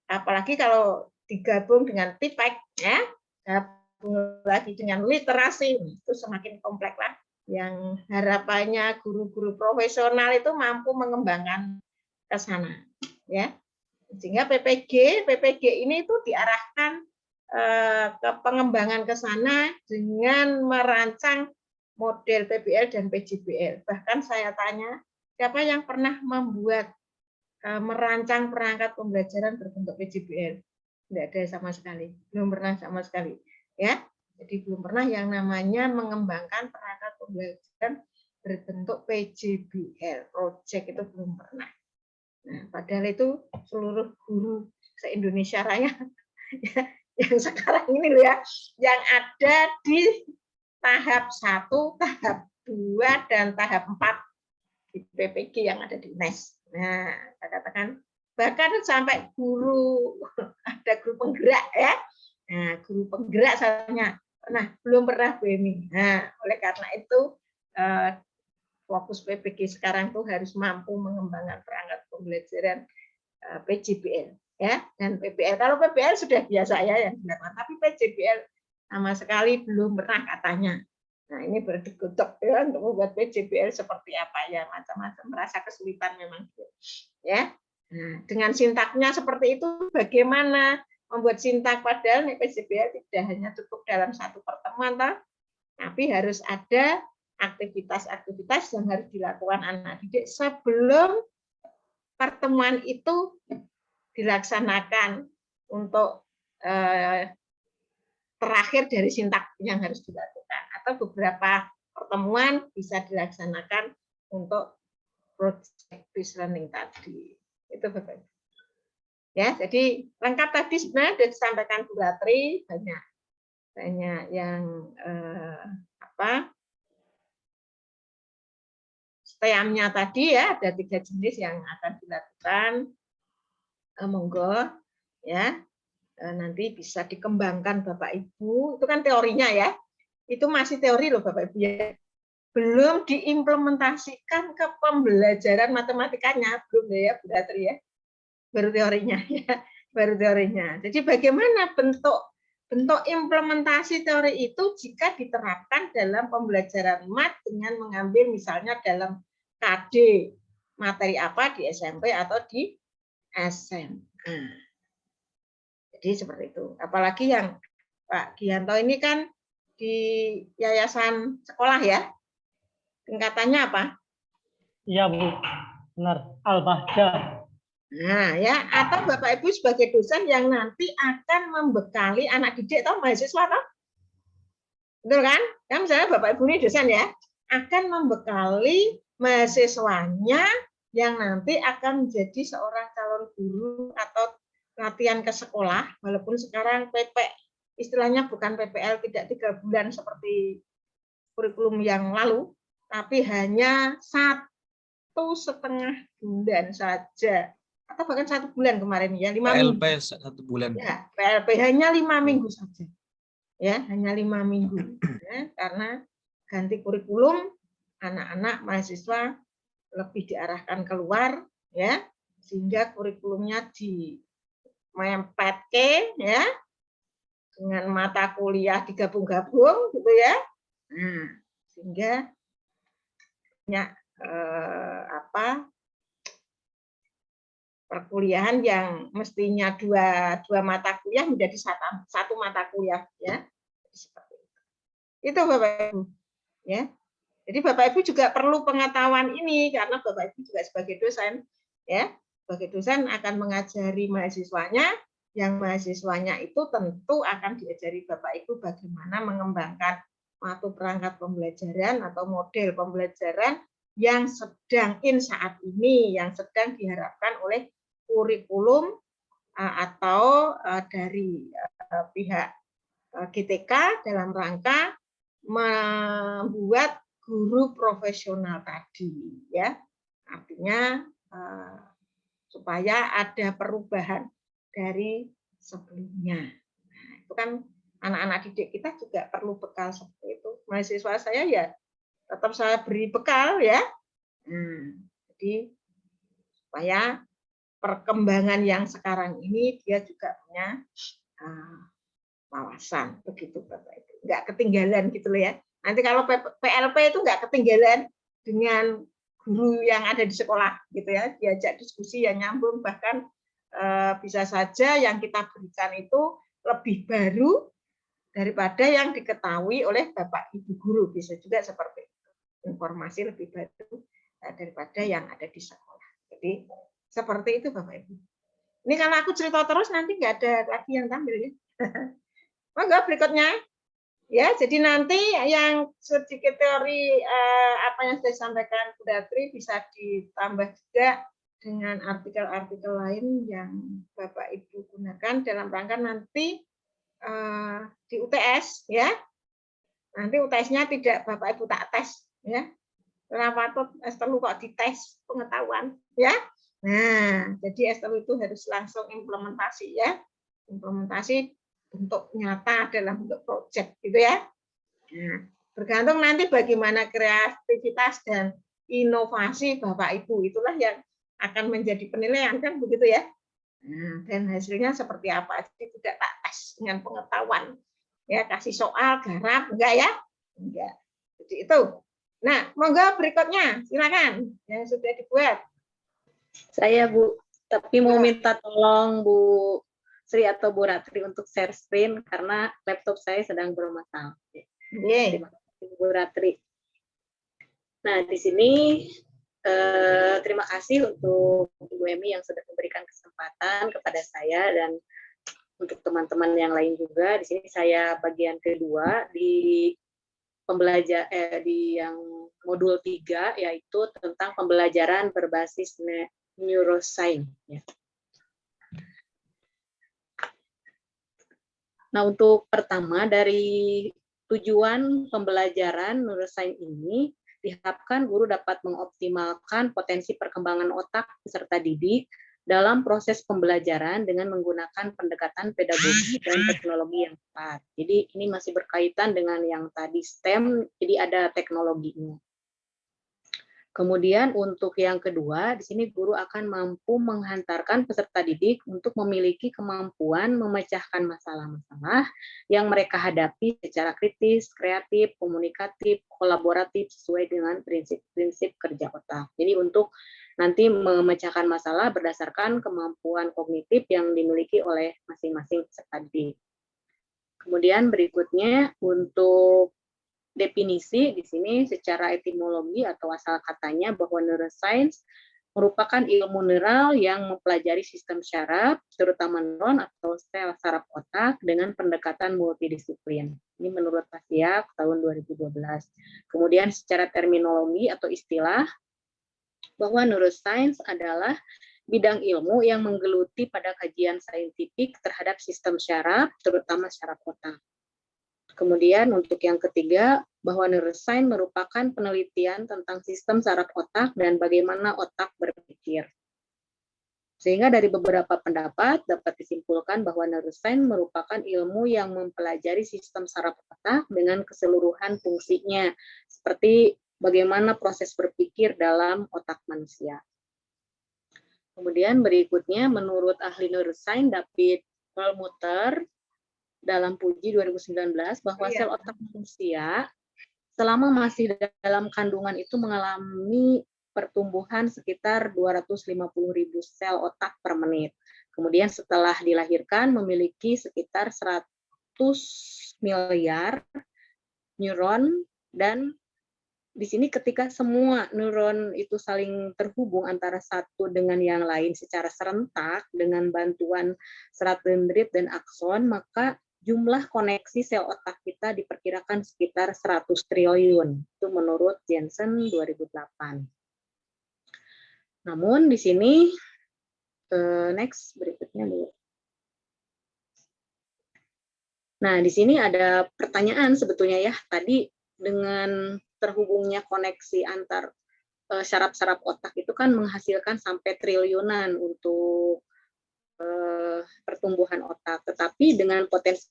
apalagi kalau digabung dengan TIPEK, ya, gabung lagi dengan literasi, itu semakin kompleks lah. Yang harapannya guru-guru profesional itu mampu mengembangkan ke sana, ya. Sehingga PPG ini itu diarahkan ke pengembangan ke sana dengan merancang model PBL dan PJBL. Bahkan saya tanya, siapa yang pernah merancang perangkat pembelajaran berbentuk PJBL? Tidak ada sama sekali, belum pernah sama sekali, ya. Jadi belum pernah yang namanya mengembangkan perangkat pembelajaran berbentuk PJBL, project itu belum pernah. Nah, padahal itu seluruh guru se-Indonesia Raya ya, yang sekarang ini loh ya, yang ada di tahap 1, tahap 2, dan tahap 4 di PPG yang ada di UNES. Nah, saya katakan bahkan sampai guru, ada guru penggerak ya. Nah, guru penggerak soalnya belum pernah BMI. Nah, oleh karena itu fokus PPG sekarang tuh harus mampu mengembangkan perangkat pembelajaran PJBL ya, dan PBL. Kalau PBL sudah biasa ya yang dilakukan, tapi PJBL sama sekali belum pernah katanya. Nah, ini berdekutuk ya untuk membuat PJBL seperti apa ya, macam-macam, merasa kesulitan memang ya. Nah, dengan sintaknya seperti itu, bagaimana membuat sintak, padahal PJBL tidak hanya cukup dalam satu pertemuan, tapi harus ada aktivitas-aktivitas yang harus dilakukan anak didik sebelum pertemuan itu dilaksanakan untuk terakhir dari sintak yang harus dilakukan, atau beberapa pertemuan bisa dilaksanakan untuk project based learning tadi. Itu Bapak. Ya, jadi lengkap tadi sebenarnya sudah disampaikan Bu Ratri, banyak yang STEAM-nya tadi ya, ada 3 jenis yang akan dilakukan. Monggo ya, nanti bisa dikembangkan Bapak Ibu. Itu kan teorinya ya, itu masih teori loh Bapak Ibu ya, belum diimplementasikan ke pembelajaran matematikanya, belum ya Bu Ratri ya, baru teorinya ya, baru teorinya. Jadi bagaimana bentuk implementasi teori itu jika diterapkan dalam pembelajaran mat dengan mengambil misalnya dalam KD materi apa di SMP atau di SMA. Jadi seperti itu. Apalagi yang Pak Gianto ini kan di yayasan sekolah ya. Tingkatannya apa? Iya Bu, benar. Al-Bahjah. Nah ya, atau Bapak Ibu sebagai dosen yang nanti akan membekali anak didik atau mahasiswa toh? Betul kan? Kan misalnya Bapak Ibu ini dosen ya, akan membekali mahasiswanya yang nanti akan menjadi seorang calon guru atau latihan ke sekolah, walaupun sekarang istilahnya bukan PPL tidak 3 bulan seperti kurikulum yang lalu, tapi hanya 1,5 bulan saja, atau bahkan 1 bulan kemarin ya, 5 minggu. PLP 1 bulan. Ya, PLP hanya 5 minggu saja. Ya, hanya 5 minggu. Ya, karena ganti kurikulum, anak-anak mahasiswa lebih diarahkan keluar ya, sehingga kurikulumnya dimempetke ya dengan mata kuliah digabung-gabung gitu ya. Nah, sehingga banyak perkuliahan yang mestinya dua mata kuliah menjadi satu mata kuliah ya. Seperti itu Bapak Ibu ya. Jadi Bapak Ibu juga perlu pengetahuan ini karena Bapak Ibu juga sebagai dosen ya, sebagai dosen akan mengajari mahasiswanya, yang mahasiswanya itu tentu akan diajari Bapak Ibu bagaimana mengembangkan suatu perangkat pembelajaran atau model pembelajaran yang sedang saat ini, yang sedang diharapkan oleh kurikulum atau dari pihak GTK dalam rangka membuat guru profesional tadi ya, artinya supaya ada perubahan dari sebelumnya. Nah, itu kan anak-anak didik kita juga perlu bekal seperti itu. Mahasiswa saya ya tetap saya beri bekal ya. Jadi supaya perkembangan yang sekarang ini dia juga punya wawasan begitu Bapak Ibu. Nggak ketinggalan gitu loh ya. Nanti kalau PLP itu nggak ketinggalan dengan guru yang ada di sekolah gitu ya, diajak diskusi yang nyambung, bahkan bisa saja yang kita berikan itu lebih baru daripada yang diketahui oleh Bapak Ibu guru, bisa juga seperti itu. Informasi lebih baru daripada yang ada di sekolah. Jadi seperti itu Bapak Ibu. Ini kalau aku cerita terus nanti nggak ada lagi yang tampil ya. Monggo berikutnya. Ya, jadi nanti yang sedikit teori apa yang sudah disampaikan Bu Ratri bisa ditambah juga dengan artikel-artikel lain yang Bapak Ibu gunakan dalam rangka nanti di UTS ya. Nanti UTS-nya tidak Bapak Ibu tak tes ya. Kenapa tuh S3 kok dites pengetahuan ya? Nah, jadi S3 itu harus langsung implementasi ya. Implementasi bentuk nyata dalam bentuk proyek gitu ya. Nah, bergantung nanti bagaimana kreativitas dan inovasi Bapak Ibu, itulah yang akan menjadi penilaian kan begitu ya. Nah, dan hasilnya seperti apa? Jadi tidak tak tes dengan pengetahuan. Ya, kasih soal garap enggak ya? Enggak. Jadi itu. Nah, monggo berikutnya, silakan yang sudah dibuat. Saya Bu, tapi mau minta tolong Bu Sri atau Bu Ratri untuk share screen karena laptop saya sedang bermasalah. Terima kasih Bu Ratri. Nah, di sini terima kasih untuk Ibu Emi yang sudah memberikan kesempatan kepada saya dan untuk teman-teman yang lain juga. Di sini saya bagian kedua di di yang modul 3, yaitu tentang pembelajaran berbasis neuroscience. Ya. Nah, untuk pertama dari tujuan pembelajaran neuroscience ini diharapkan guru dapat mengoptimalkan potensi perkembangan otak peserta didik dalam proses pembelajaran dengan menggunakan pendekatan pedagogi dan teknologi yang tepat. Jadi ini masih berkaitan dengan yang tadi STEM, jadi ada teknologinya. Kemudian untuk yang kedua, di sini guru akan mampu menghantarkan peserta didik untuk memiliki kemampuan memecahkan masalah-masalah yang mereka hadapi secara kritis, kreatif, komunikatif, kolaboratif sesuai dengan prinsip-prinsip kerja otak. Jadi untuk nanti memecahkan masalah berdasarkan kemampuan kognitif yang dimiliki oleh masing-masing peserta didik. Kemudian berikutnya untuk definisi di sini secara etimologi atau asal katanya bahwa neuroscience merupakan ilmu neural yang mempelajari sistem syaraf, terutama neuron atau sel saraf otak dengan pendekatan multidisiplin. Ini menurut Pasiak tahun 2012. Kemudian secara terminologi atau istilah, bahwa neuroscience adalah bidang ilmu yang menggeluti pada kajian saintifik terhadap sistem syaraf, terutama syaraf otak. Kemudian untuk yang ketiga, bahwa neuroscience merupakan penelitian tentang sistem saraf otak dan bagaimana otak berpikir. Sehingga dari beberapa pendapat dapat disimpulkan bahwa neuroscience merupakan ilmu yang mempelajari sistem saraf otak dengan keseluruhan fungsinya, seperti bagaimana proses berpikir dalam otak manusia. Kemudian berikutnya, menurut ahli neuroscience David Perlmutter, dalam Puji 2019 bahwa sel otak manusia selama masih dalam kandungan itu mengalami pertumbuhan sekitar 250.000 sel otak per menit. Kemudian setelah dilahirkan memiliki sekitar 100 miliar neuron, dan di sini ketika semua neuron itu saling terhubung antara satu dengan yang lain secara serentak dengan bantuan serat dendrit dan akson, maka jumlah koneksi sel otak kita diperkirakan sekitar 100 triliun. Itu menurut Jensen 2008. Namun di sini, next berikutnya dulu. Nah, di sini ada pertanyaan sebetulnya ya. Tadi dengan terhubungnya koneksi antar saraf-saraf otak itu kan menghasilkan sampai triliunan untuk pertumbuhan otak, tetapi dengan potensi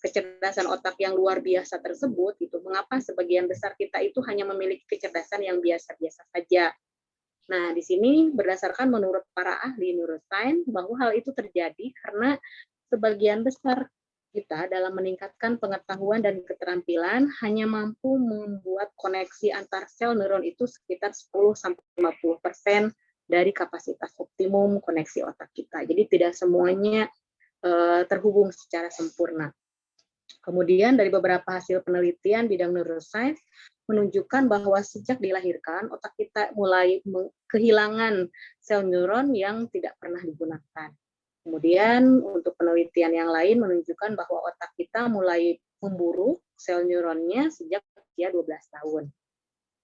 kecerdasan otak yang luar biasa tersebut, itu mengapa sebagian besar kita itu hanya memiliki kecerdasan yang biasa-biasa saja? Nah, di sini berdasarkan menurut para ahli neuroscience bahwa hal itu terjadi karena sebagian besar kita dalam meningkatkan pengetahuan dan keterampilan hanya mampu membuat koneksi antar sel neuron itu sekitar 10-50% dari kapasitas optimum koneksi otak kita. Jadi tidak semuanya terhubung secara sempurna. Kemudian dari beberapa hasil penelitian bidang neuroscience menunjukkan bahwa sejak dilahirkan otak kita mulai kehilangan sel neuron yang tidak pernah digunakan. Kemudian untuk penelitian yang lain menunjukkan bahwa otak kita mulai memburu sel neuronnya sejak usia 12 tahun.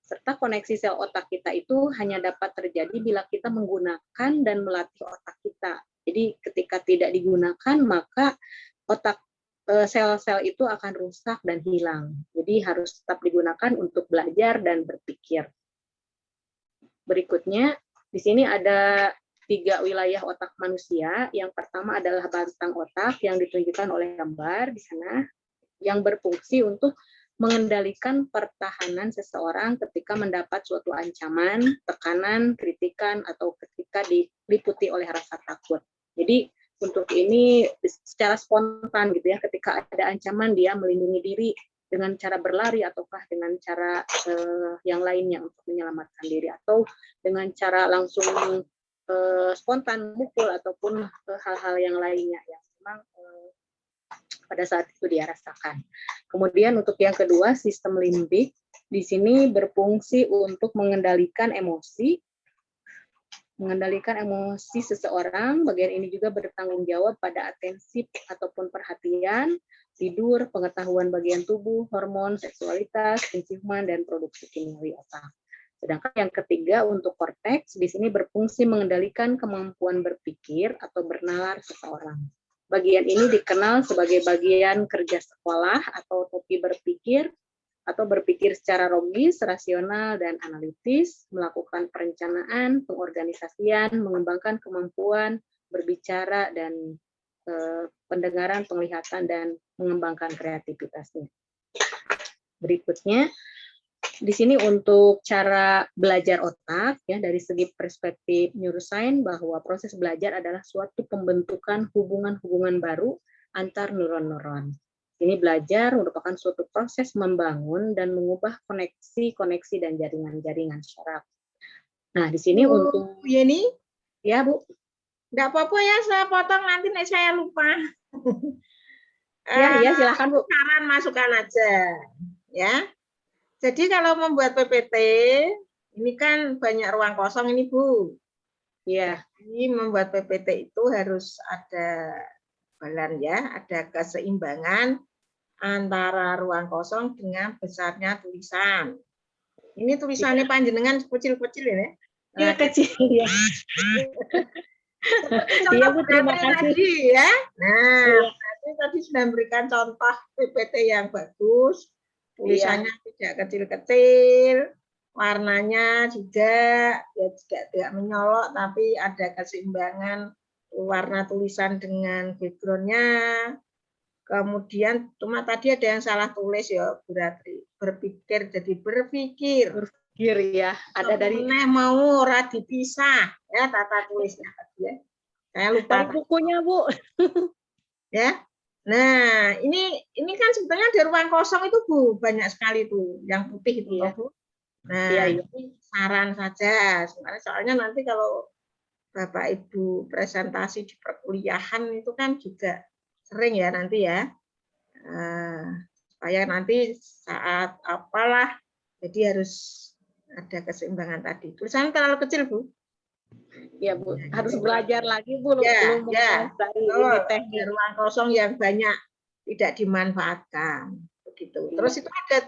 Serta koneksi sel otak kita itu hanya dapat terjadi bila kita menggunakan dan melatih otak kita. Jadi ketika tidak digunakan, maka otak sel-sel itu akan rusak dan hilang. Jadi harus tetap digunakan untuk belajar dan berpikir. Berikutnya, di sini ada 3 wilayah otak manusia. Yang pertama adalah batang otak yang ditunjukkan oleh gambar di sana, yang berfungsi untuk mengendalikan pertahanan seseorang ketika mendapat suatu ancaman, tekanan, kritikan, atau ketika diliputi oleh rasa takut. Jadi untuk ini secara spontan gitu ya, ketika ada ancaman dia melindungi diri dengan cara berlari ataukah dengan cara yang lainnya untuk menyelamatkan diri, atau dengan cara langsung spontan mukul ataupun hal-hal yang lainnya yang memang pada saat itu dia rasakan. Kemudian untuk yang kedua, sistem limbik di sini berfungsi untuk mengendalikan emosi seseorang. Bagian ini juga bertanggung jawab pada atensi ataupun perhatian, tidur, pengetahuan bagian tubuh, hormon, seksualitas, penciuman, dan produksi kimiawi otak. Sedangkan yang ketiga untuk korteks, di sini berfungsi mengendalikan kemampuan berpikir atau bernalar seseorang. Bagian ini dikenal sebagai bagian kerja sekolah atau topi berpikir, atau berpikir secara logis, rasional, dan analitis, melakukan perencanaan, pengorganisasian, mengembangkan kemampuan berbicara dan pendengaran, penglihatan, dan mengembangkan kreativitasnya. Berikutnya, di sini untuk cara belajar otak, ya, dari segi perspektif neuroscience, bahwa proses belajar adalah suatu pembentukan hubungan-hubungan baru antar neuron-neuron. Ini belajar merupakan suatu proses membangun dan mengubah koneksi-koneksi dan jaringan-jaringan syaraf. Nah, di sini untuk Yeni, ya Bu, nggak apa-apa ya, saya potong nanti nih saya lupa. ya silakan Bu. Saran masukan aja, ya. Jadi kalau membuat PPT, ini kan banyak ruang kosong ini Bu. Ya. Jadi membuat PPT itu harus ada balan ya, ada keseimbangan antara ruang kosong dengan besarnya tulisan. Ini tulisannya panjenengan kecil-kecil ya. Iya, kecil ya. Iya Bu, terima kasih. Tadi ya. Nah, tadi sudah memberikan contoh PPT yang bagus. Tulisannya tidak kecil-kecil, warnanya juga ya tidak menyolok, tapi ada keseimbangan warna tulisan dengan background-nya. Kemudian cuma tadi ada yang salah tulis ya, berarti berpikir jadi berpikir. Berpikir ya, ada dari mau ora dipisah ya tata tulisnya tadi ya. Saya lupa dari bukunya Bu. ya. Nah, ini kan sebetulnya di ruang kosong itu Bu, banyak sekali tuh yang putih itu Iya. Bu. Nah, ini saran saja. Soalnya nanti kalau Bapak Ibu presentasi di perkuliahan itu kan juga sering ya nanti ya, supaya nanti saat apalah, jadi harus ada keseimbangan tadi. Tulisannya terlalu kecil Bu. Ya Bu, harus belajar lagi Bu, belum Ya. menguasai ini teknik. Ruang kosong yang banyak tidak dimanfaatkan, begitu. Terus itu ada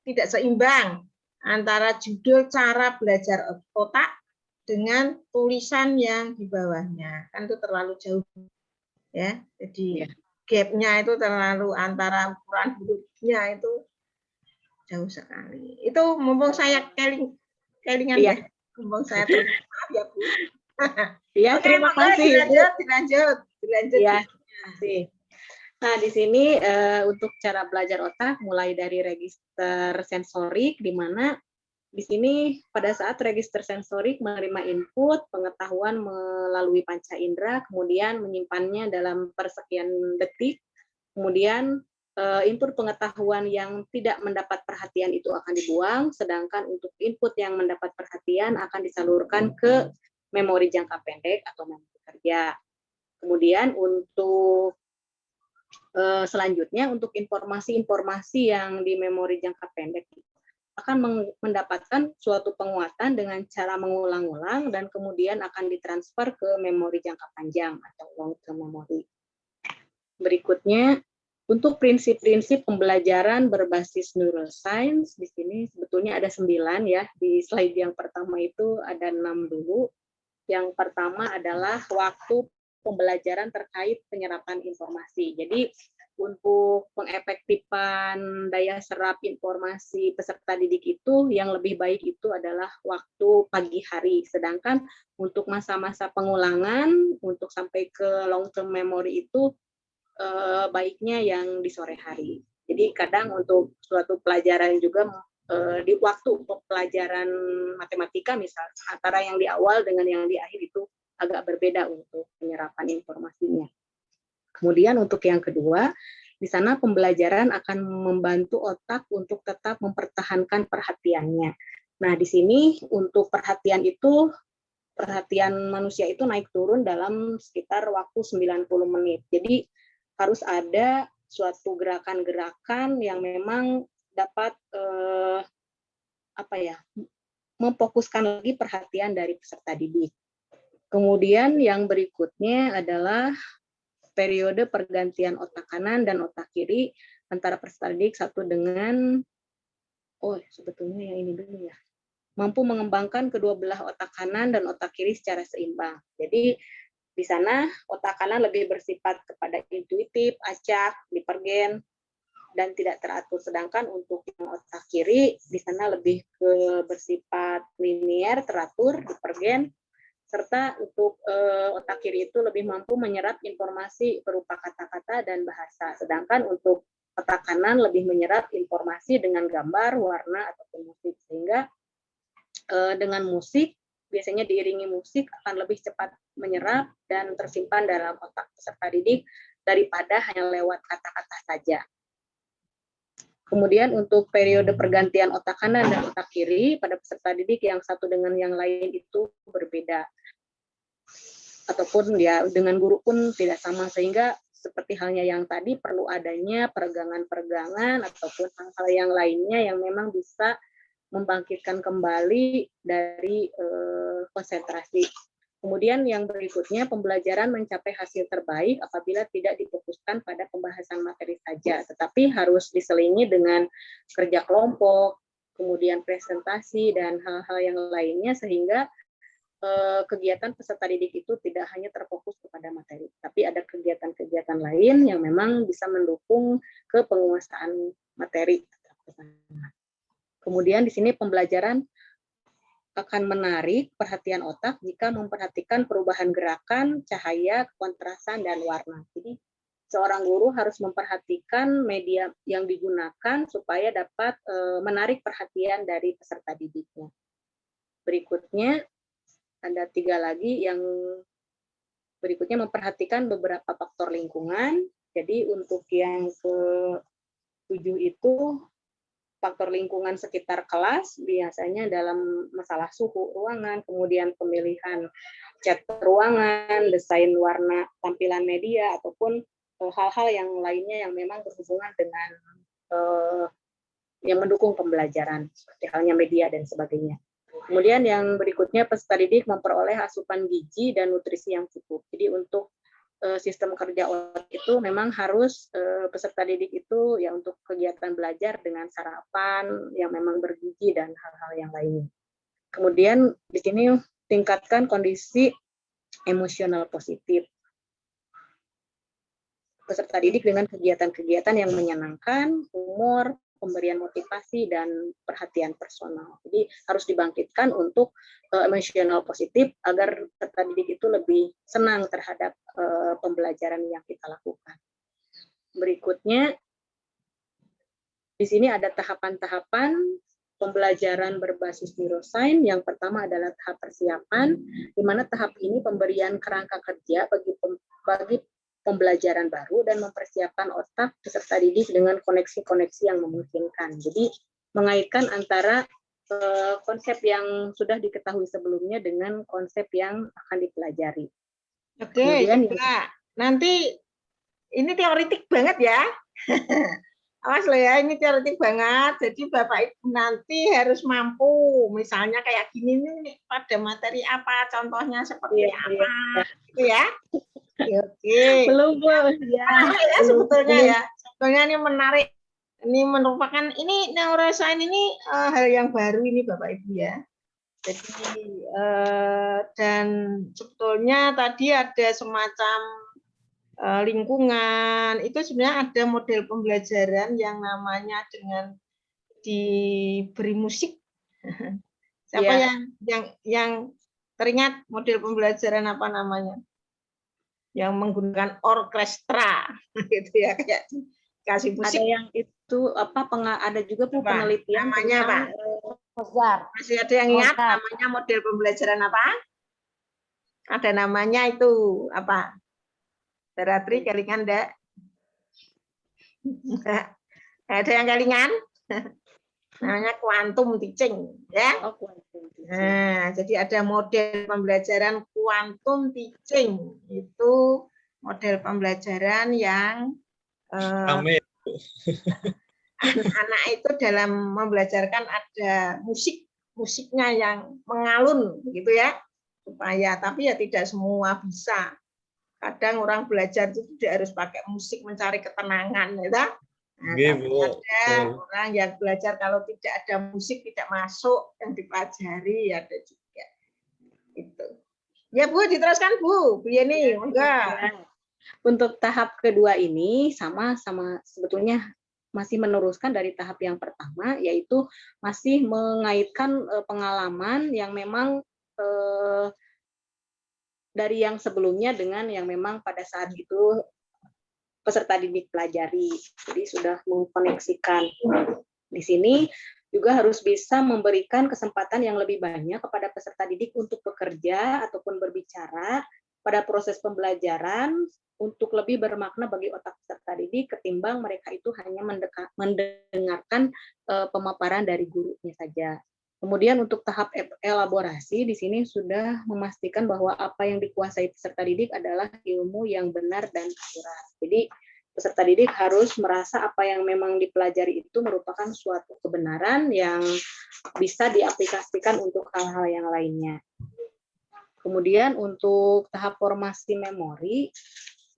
tidak seimbang antara judul cara belajar otak dengan tulisan yang di bawahnya, kan itu terlalu jauh. Ya, jadi gap-nya itu terlalu antara ukuran hurufnya itu jauh sekali. Itu mumpung saya kelingan ya, mumpung saya maaf ya Bu. Iya, terima kasih. Dilanjut. Ya, nah di sini untuk cara belajar otak mulai dari register sensorik, di mana di sini pada saat register sensorik menerima input pengetahuan melalui panca indera, kemudian menyimpannya dalam persekian detik, kemudian input pengetahuan yang tidak mendapat perhatian itu akan dibuang, sedangkan untuk input yang mendapat perhatian akan disalurkan ke memori jangka pendek atau memori kerja. Kemudian untuk selanjutnya untuk informasi-informasi yang di memori jangka pendek akan mendapatkan suatu penguatan dengan cara mengulang-ulang dan kemudian akan ditransfer ke memori jangka panjang atau long term memory. Berikutnya, untuk prinsip-prinsip pembelajaran berbasis neuroscience, di sini sebetulnya ada 9 ya. Di slide yang pertama itu ada 6 dulu. Yang pertama adalah waktu pembelajaran terkait penyerapan informasi. Jadi untuk pengefektifan daya serap informasi peserta didik itu yang lebih baik itu adalah waktu pagi hari. Sedangkan untuk masa-masa pengulangan untuk sampai ke long term memory itu baiknya yang di sore hari. Jadi kadang untuk suatu pelajaran juga di waktu pelajaran matematika misal antara yang di awal dengan yang di akhir itu agak berbeda untuk penyerapan informasinya. Kemudian untuk yang kedua, di sana pembelajaran akan membantu otak untuk tetap mempertahankan perhatiannya. Nah, di sini untuk perhatian manusia itu naik turun dalam sekitar waktu 90 menit. Jadi harus ada suatu gerakan-gerakan yang memang dapat memfokuskan lagi perhatian dari peserta didik. Kemudian yang berikutnya adalah periode pergantian otak kanan dan otak kiri antara peserta didik satu dengan sebetulnya yang ini dulu ya. Mampu mengembangkan kedua belah otak kanan dan otak kiri secara seimbang. Jadi di sana otak kanan lebih bersifat kepada intuitif, acak, hipergen, dan tidak teratur. Sedangkan untuk yang otak kiri di sana lebih bersifat linier, teratur, hipergen, serta untuk otak kiri itu lebih mampu menyerap informasi berupa kata-kata dan bahasa. Sedangkan untuk otak kanan lebih menyerap informasi dengan gambar, warna, ataupun musik. Sehingga dengan musik, biasanya diiringi musik akan lebih cepat menyerap dan tersimpan dalam otak peserta didik daripada hanya lewat kata-kata saja. Kemudian untuk periode pergantian otak kanan dan otak kiri pada peserta didik yang satu dengan yang lain itu berbeda. Ataupun ya dengan guru pun tidak sama, sehingga seperti halnya yang tadi perlu adanya peregangan-peregangan ataupun hal-hal yang lainnya yang memang bisa membangkitkan kembali dari konsentrasi. Kemudian yang berikutnya, pembelajaran mencapai hasil terbaik apabila tidak difokuskan pada pembahasan materi saja, tetapi harus diselingi dengan kerja kelompok, kemudian presentasi, dan hal-hal yang lainnya, sehingga kegiatan peserta didik itu tidak hanya terfokus kepada materi, tapi ada kegiatan-kegiatan lain yang memang bisa mendukung ke penguasaan materi. Kemudian di sini pembelajaran akan menarik perhatian otak jika memperhatikan perubahan gerakan, cahaya, kontrasan, dan warna. Jadi seorang guru harus memperhatikan media yang digunakan supaya dapat menarik perhatian dari peserta didiknya. Berikutnya ada 3 lagi, yang berikutnya memperhatikan beberapa faktor lingkungan. Jadi untuk yang ke-7 itu faktor lingkungan sekitar kelas, biasanya dalam masalah suhu ruangan, kemudian pemilihan cat ruangan, desain warna tampilan media, ataupun hal-hal yang lainnya yang memang berhubungan dengan yang mendukung pembelajaran, seperti halnya media dan sebagainya. Kemudian yang berikutnya, peserta didik memperoleh asupan gizi dan nutrisi yang cukup. Jadi untuk sistem kerja otak itu memang harus peserta didik itu ya untuk kegiatan belajar dengan sarapan yang memang bergizi dan hal-hal yang lainnya. Kemudian di sini tingkatkan kondisi emosional positif peserta didik dengan kegiatan-kegiatan yang menyenangkan, humor, pemberian motivasi, dan perhatian personal. Jadi harus dibangkitkan untuk emosional positif agar peserta didik itu lebih senang terhadap pembelajaran yang kita lakukan. Berikutnya, di sini ada tahapan-tahapan pembelajaran berbasis neuroscience. Yang pertama adalah tahap persiapan, di mana tahap ini pemberian kerangka kerja bagi pembelajaran baru dan mempersiapkan otak peserta didik dengan koneksi-koneksi yang memungkinkan. Jadi mengaitkan antara konsep yang sudah diketahui sebelumnya dengan konsep yang akan dipelajari. Oke, ya. Nanti ini teoritik banget ya. Awas loh ya, ini teoritik banget. Jadi Bapak Ibu nanti harus mampu, misalnya kayak gini nih, pada materi apa, contohnya seperti apa, gitu ya. Oke. Belum, Bu. Ya, ya sebetulnya ya. Sebetulnya ini menarik. Ini merupakan neuroscience ini hal yang baru ini Bapak Ibu ya. Jadi dan sebetulnya tadi ada semacam lingkungan, itu sebenarnya ada model pembelajaran yang namanya dengan diberi musik. Siapa yang teringat model pembelajaran apa namanya? Yang menggunakan orkestra gitu ya, kayak kasih musik. Ada yang itu ada juga penelitian namanya apa? Masih ada yang ingat namanya model pembelajaran apa? Ada namanya itu apa? Teratri kelingan enggak? Ada yang kelingan? Namanya quantum teaching, ya. Oh, quantum teaching. Nah, jadi ada model pembelajaran quantum teaching. Itu model pembelajaran yang anak itu dalam membelajarkan ada musiknya yang mengalun gitu ya, supaya, tapi ya tidak semua bisa. Kadang orang belajar itu tidak harus pakai musik mencari ketenangan, ya. Nah, Oke, tapi Bu. ada orang yang belajar kalau tidak ada musik tidak masuk yang dipelajari, ada juga. Itu. Ya Bu, diteruskan Bu Yeni, enggak. Untuk tahap kedua ini sama sebetulnya masih meneruskan dari tahap yang pertama, yaitu masih mengaitkan pengalaman yang memang dari yang sebelumnya dengan yang memang pada saat itu peserta didik pelajari. Jadi sudah mengkoneksikan. Di sini juga harus bisa memberikan kesempatan yang lebih banyak kepada peserta didik untuk bekerja ataupun berbicara pada proses pembelajaran untuk lebih bermakna bagi otak peserta didik ketimbang mereka itu hanya mendengarkan pemaparan dari gurunya saja. Kemudian untuk tahap elaborasi di sini sudah memastikan bahwa apa yang dikuasai peserta didik adalah ilmu yang benar dan akurat. Jadi peserta didik harus merasa apa yang memang dipelajari itu merupakan suatu kebenaran yang bisa diaplikasikan untuk hal-hal yang lainnya. Kemudian untuk tahap formasi memori,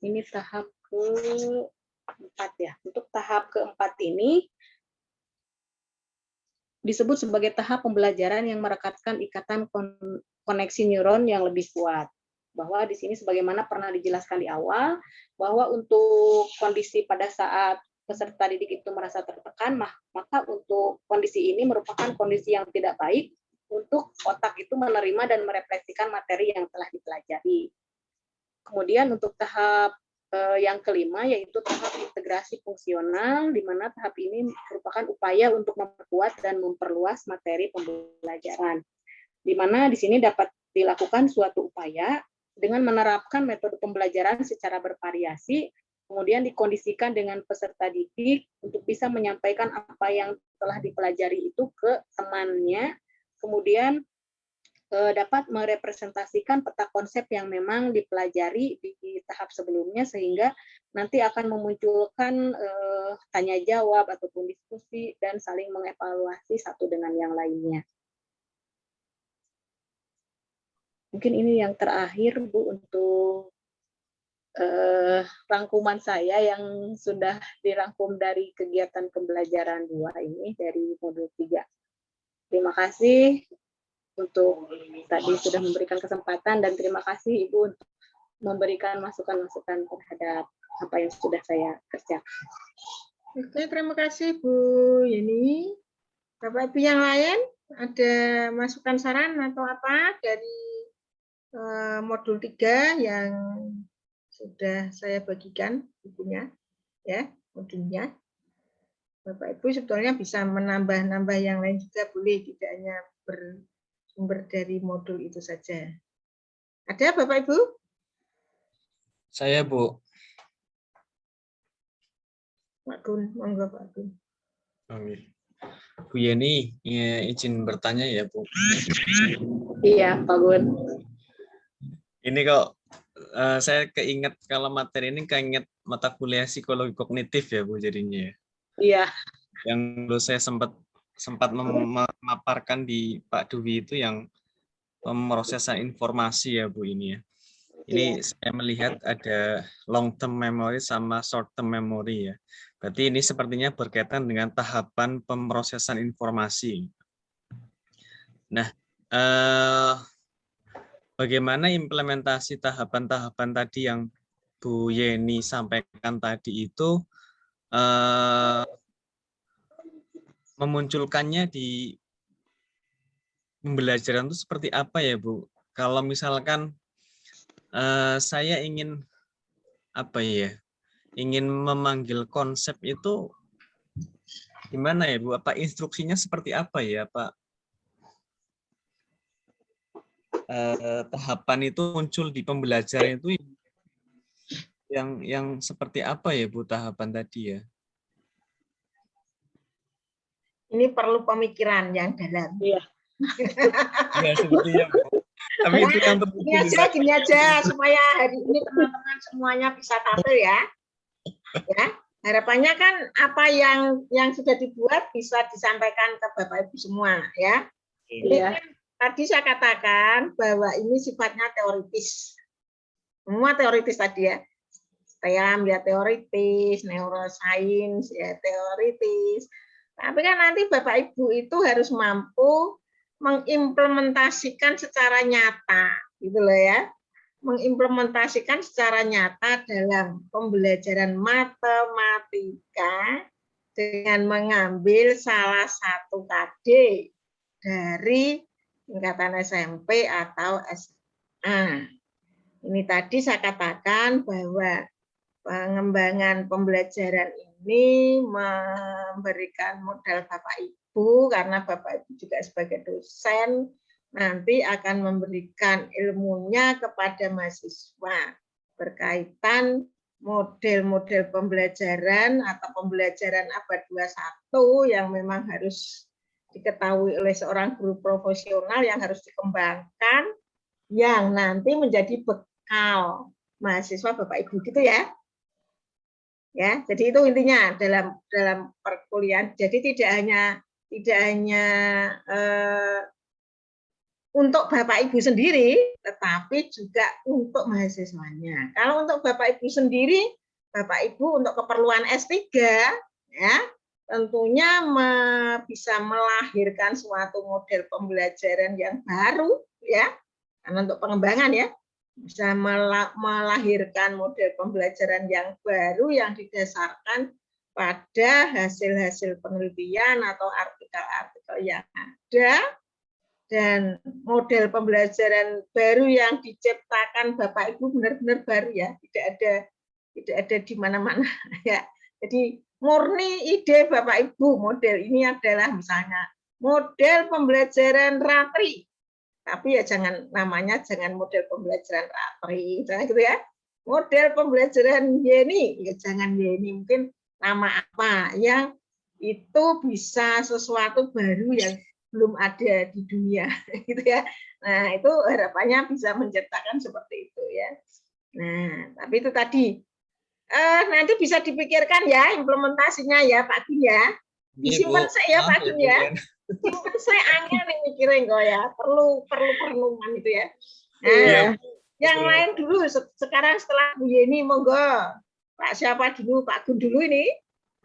ini tahap keempat ya. Untuk tahap keempat ini disebut sebagai tahap pembelajaran yang merekatkan ikatan koneksi neuron yang lebih kuat. Bahwa di sini sebagaimana pernah dijelaskan di awal, bahwa untuk kondisi pada saat peserta didik itu merasa tertekan, maka untuk kondisi ini merupakan kondisi yang tidak baik untuk otak itu menerima dan merefleksikan materi yang telah dipelajari. Kemudian untuk tahap yang kelima yaitu tahap integrasi fungsional, di mana tahap ini merupakan upaya untuk memperkuat dan memperluas materi pembelajaran. Di mana di sini dapat dilakukan suatu upaya dengan menerapkan metode pembelajaran secara bervariasi, kemudian dikondisikan dengan peserta didik untuk bisa menyampaikan apa yang telah dipelajari itu ke temannya, kemudian dapat merepresentasikan peta konsep yang memang dipelajari di tahap sebelumnya, sehingga nanti akan memunculkan tanya jawab ataupun diskusi dan saling mengevaluasi satu dengan yang lainnya. Mungkin ini yang terakhir Bu untuk rangkuman saya yang sudah dirangkum dari kegiatan pembelajaran 2 ini dari modul 3. Terima kasih untuk tadi sudah memberikan kesempatan, dan terima kasih Ibu untuk memberikan masukan-masukan terhadap apa yang sudah saya kerjakan. Oke, terima kasih Bu Yeni. Bapak Ibu yang lain ada masukan saran atau apa dari modul 3 yang sudah saya bagikan bukunya, ya, modulnya. Bapak Ibu sebetulnya bisa menambah-nambah yang lain juga boleh, tidak hanya bersumber dari modul itu saja. Ada Bapak Ibu? Saya, Bu. Pak Gun, monggo Pak Gun. Bu Yeni, ya, izin bertanya ya, Bu. Iya, Pak Gun. Ini kok saya keinget kalau materi ini keinget mata kuliah psikologi kognitif ya, Bu, jadinya ya. Iya. Yang dulu saya sempat memaparkan di Pak Dwi itu yang pemrosesan informasi ya, Bu, ini ya. Ini saya melihat ada long term memory sama short term memory ya. Berarti ini sepertinya berkaitan dengan tahapan pemrosesan informasi. Nah, bagaimana implementasi tahapan-tahapan tadi yang Bu Yeni sampaikan tadi itu memunculkannya di pembelajaran itu seperti apa ya, Bu? Kalau misalkan saya ingin apa ya? Ingin memanggil konsep itu gimana ya, Bu? Apa instruksinya seperti apa ya, Pak? Tahapan itu muncul di pembelajaran itu yang seperti apa ya, Bu, tahapan tadi ya? Ini perlu pemikiran yang dalam. Iya. Ya, sepertinya, Bu. Tapi itu yang gini aja supaya hari ini teman-teman semuanya bisa tampil ya. Ya, harapannya kan apa yang sudah dibuat bisa disampaikan ke Bapak Ibu semua ya. Iya. Tadi saya katakan bahwa ini sifatnya teoritis. Semua teoritis tadi ya. STEM ya teoritis, neuroscience ya teoritis. Tapi kan nanti Bapak Ibu itu harus mampu mengimplementasikan secara nyata, gitu loh ya. Mengimplementasikan secara nyata dalam pembelajaran matematika dengan mengambil salah satu KD dari tingkatan SMP atau SMA. Ini tadi saya katakan bahwa pengembangan pembelajaran ini memberikan modal Bapak Ibu, karena Bapak Ibu juga sebagai dosen nanti akan memberikan ilmunya kepada mahasiswa berkaitan model-model pembelajaran atau pembelajaran abad 21 yang memang harus diketahui oleh seorang guru profesional yang harus dikembangkan, yang nanti menjadi bekal mahasiswa Bapak Ibu gitu ya. Ya, jadi itu intinya dalam perkuliahan. Jadi tidak hanya untuk Bapak Ibu sendiri, tetapi juga untuk mahasiswanya. Kalau untuk Bapak Ibu sendiri, Bapak Ibu untuk keperluan S3 ya, tentunya bisa melahirkan suatu model pembelajaran yang baru ya. Karena untuk pengembangan ya, bisa melahirkan model pembelajaran yang baru yang didasarkan pada hasil-hasil penelitian atau artikel-artikel yang ada, dan model pembelajaran baru yang diciptakan Bapak Ibu benar-benar baru ya, tidak ada di mana-mana ya. Jadi murni ide Bapak Ibu, model ini adalah misalnya model pembelajaran ratri. Tapi ya jangan model pembelajaran ratri, jangan gitu ya. Model pembelajaran Yeni, ya jangan Yeni, mungkin nama apa yang itu bisa sesuatu baru yang belum ada di dunia, gitu ya. Nah itu harapannya bisa menciptakan seperti itu ya. Nah tapi itu tadi nanti bisa dipikirkan ya implementasinya ya Pak Gun ya. Disimpan saya Pak Gun ya. Saya angin nih mikirin kok ya, perlu perenungan itu ya. Nah, yang lain dulu sekarang setelah Bu Yeni, monggo Pak siapa dulu, Pak Gun dulu ini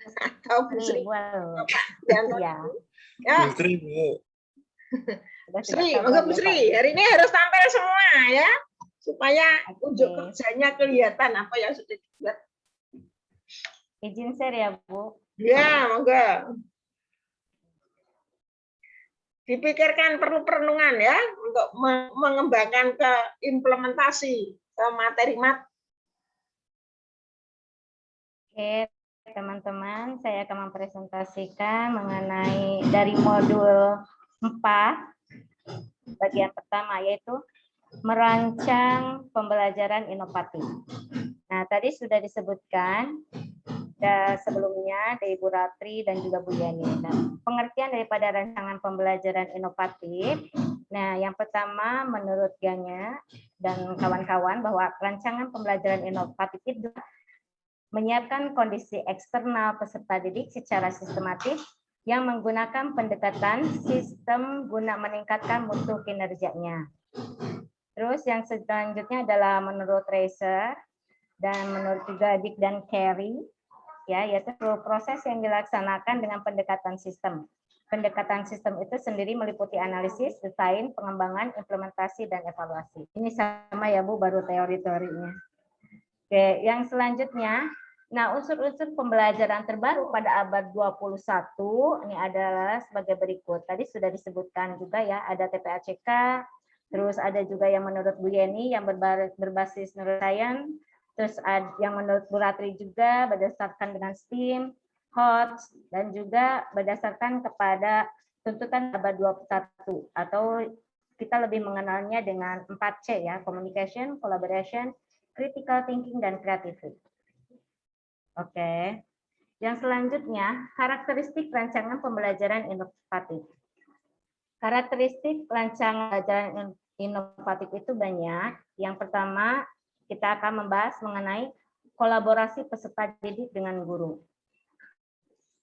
atau Bu Sri? Ya. Ya. Bu Sri, Bu. Sri, monggo Bu Sri. Hari ini harus tampil semua ya, supaya unjuk kerjanya kelihatan apa yang sudah dibuat. Izin share ya, Bu. Ya, monggo. Dipikirkan perlu perenungan ya untuk mengembangkan ke implementasi ke materi-materi. Oke, teman-teman, saya akan mempresentasikan mengenai dari modul 4 bagian pertama, yaitu merancang pembelajaran inovatif. Nah, tadi sudah disebutkan sebelumnya dari Bu Ratri dan juga Bu Yani. Nah, pengertian daripada rancangan pembelajaran inovatif. Nah, yang pertama menurut Ganya dan kawan-kawan bahwa rancangan pembelajaran inovatif itu menyiapkan kondisi eksternal peserta didik secara sistematis yang menggunakan pendekatan sistem guna meningkatkan mutu kinerjanya. Terus yang selanjutnya adalah menurut Tracer dan menurut juga Dick dan Carey, ya, yaitu proses yang dilaksanakan dengan pendekatan sistem. Pendekatan sistem itu sendiri meliputi analisis, desain, pengembangan, implementasi, dan evaluasi. Ini sama ya Bu, baru teori-teorinya. Oke, yang selanjutnya, nah unsur-unsur pembelajaran terbaru pada abad 21 ini adalah sebagai berikut. Tadi sudah disebutkan juga ya, ada TPACK, terus ada juga yang menurut Bu Yeni yang berbasis neuroscience, terus ada yang menurut Bu Ratri juga berdasarkan dengan STEAM, HOTS, dan juga berdasarkan kepada tuntutan abad 21 atau kita lebih mengenalnya dengan 4C ya, communication, collaboration, critical thinking, dan creativity. Oke. Yang selanjutnya, karakteristik rancangan pembelajaran inovatif. Karakteristik rancangan pembelajaran inovatif itu banyak. Yang pertama, kita akan membahas mengenai kolaborasi peserta didik dengan guru.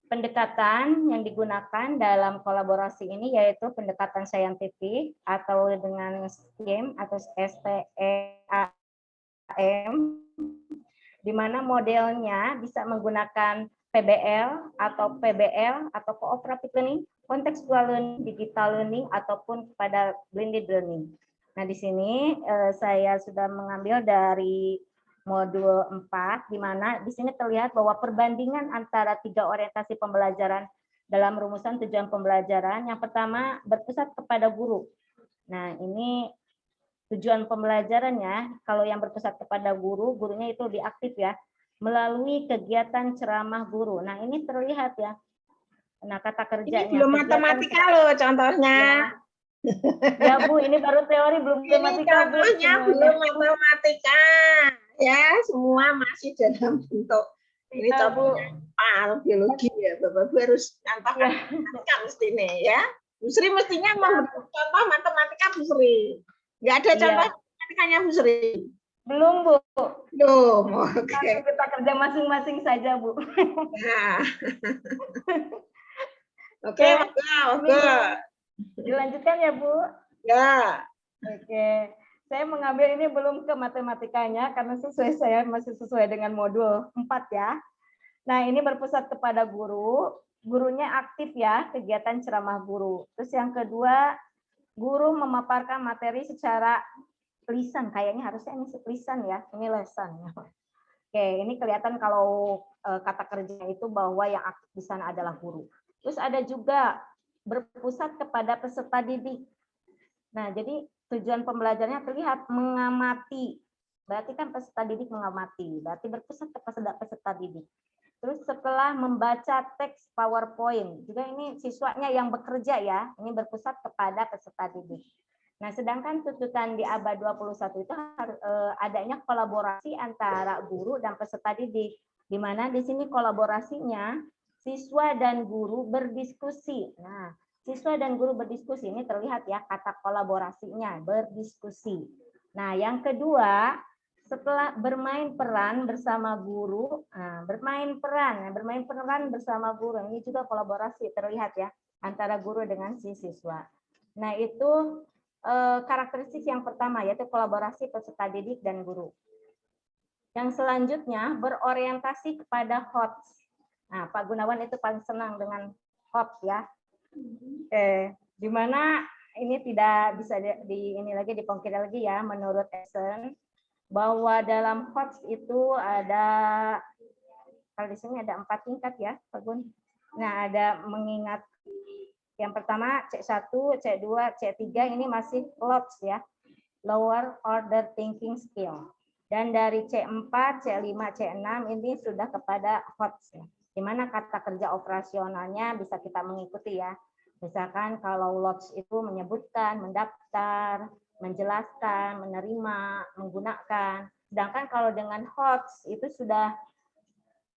pendekatan yang digunakan dalam kolaborasi ini yaitu pendekatan saintifik atau dengan STEAM atau STEAM, di mana modelnya bisa menggunakan PBL atau PBL atau cooperative learning, contextual learning, digital learning ataupun pada blended learning. Nah, di sini saya sudah mengambil dari modul 4, di mana di sini terlihat bahwa perbandingan antara 3 orientasi pembelajaran dalam rumusan tujuan pembelajaran. Yang pertama, berpusat kepada guru. Nah, ini tujuan pembelajarannya, kalau yang berpusat kepada guru, gurunya itu lebih aktif ya, melalui kegiatan ceramah guru. Nah, ini terlihat ya. Nah, kata kerjanya. Ini belum matematika loh contohnya. Ya Bu, ini baru teori, belum matematika. Ini contohnya belum matematika. Ya, semua masih dalam bentuk. Ini Ya, Bu. contohnya biologi ya, Bapak-Ibu harus contohkan matematika mestinya ya. Bu Sri mestinya memberi contoh matematika Bu Sri. Nggak ada contoh matematikanya Bu Sri. Belum Bu. Belum, oke. Nanti kita kerja masing-masing saja Bu. Nah. Oke, oke. Dilanjutkan ya Bu. Ya. Oke. Saya mengambil ini belum ke matematikanya karena saya masih sesuai dengan modul 4 ya. Nah, ini berpusat kepada guru, gurunya aktif ya, kegiatan ceramah guru. Terus yang kedua, guru memaparkan materi secara lisan, kayaknya harusnya ini lisan ya, ini lesan. Oke, ini kelihatan kalau kata kerjanya itu bahwa yang aktif di sana adalah guru. Terus ada juga berpusat kepada peserta didik. Nah, jadi tujuan pembelajarannya terlihat mengamati. Berarti kan peserta didik mengamati. Berarti berpusat kepada peserta didik. Terus setelah membaca teks PowerPoint, juga ini siswanya yang bekerja ya, ini berpusat kepada peserta didik. Nah, sedangkan tuntutan di abad 21 itu adanya kolaborasi antara guru dan peserta didik, di mana di sini kolaborasinya siswa dan guru berdiskusi. Nah, siswa dan guru berdiskusi ini terlihat ya kata kolaborasinya, berdiskusi. Nah, yang kedua, setelah bermain peran bersama guru, bermain peran bersama guru, ini juga kolaborasi terlihat ya antara guru dengan si siswa. Nah, itu karakteristik yang pertama yaitu kolaborasi peserta didik dan guru. Yang selanjutnya berorientasi kepada HOTS. Nah, Pak Gunawan itu paling senang dengan HOTS ya. Di mana ini tidak bisa dipungkiri lagi ya menurut Essen bahwa dalam HOTS itu ada, kalau di sini ada 4 tingkat ya Pak Gun. Nah, ada mengingat yang pertama C1, C2, C3 ini masih LOTS ya, lower order thinking skill. Dan dari C4, C5, C6 ini sudah kepada HOTS ya. Di mana kata kerja operasionalnya bisa kita mengikuti ya. Misalkan kalau LOTS itu menyebutkan, mendaftar, menjelaskan, menerima, menggunakan. Sedangkan kalau dengan HOTS itu sudah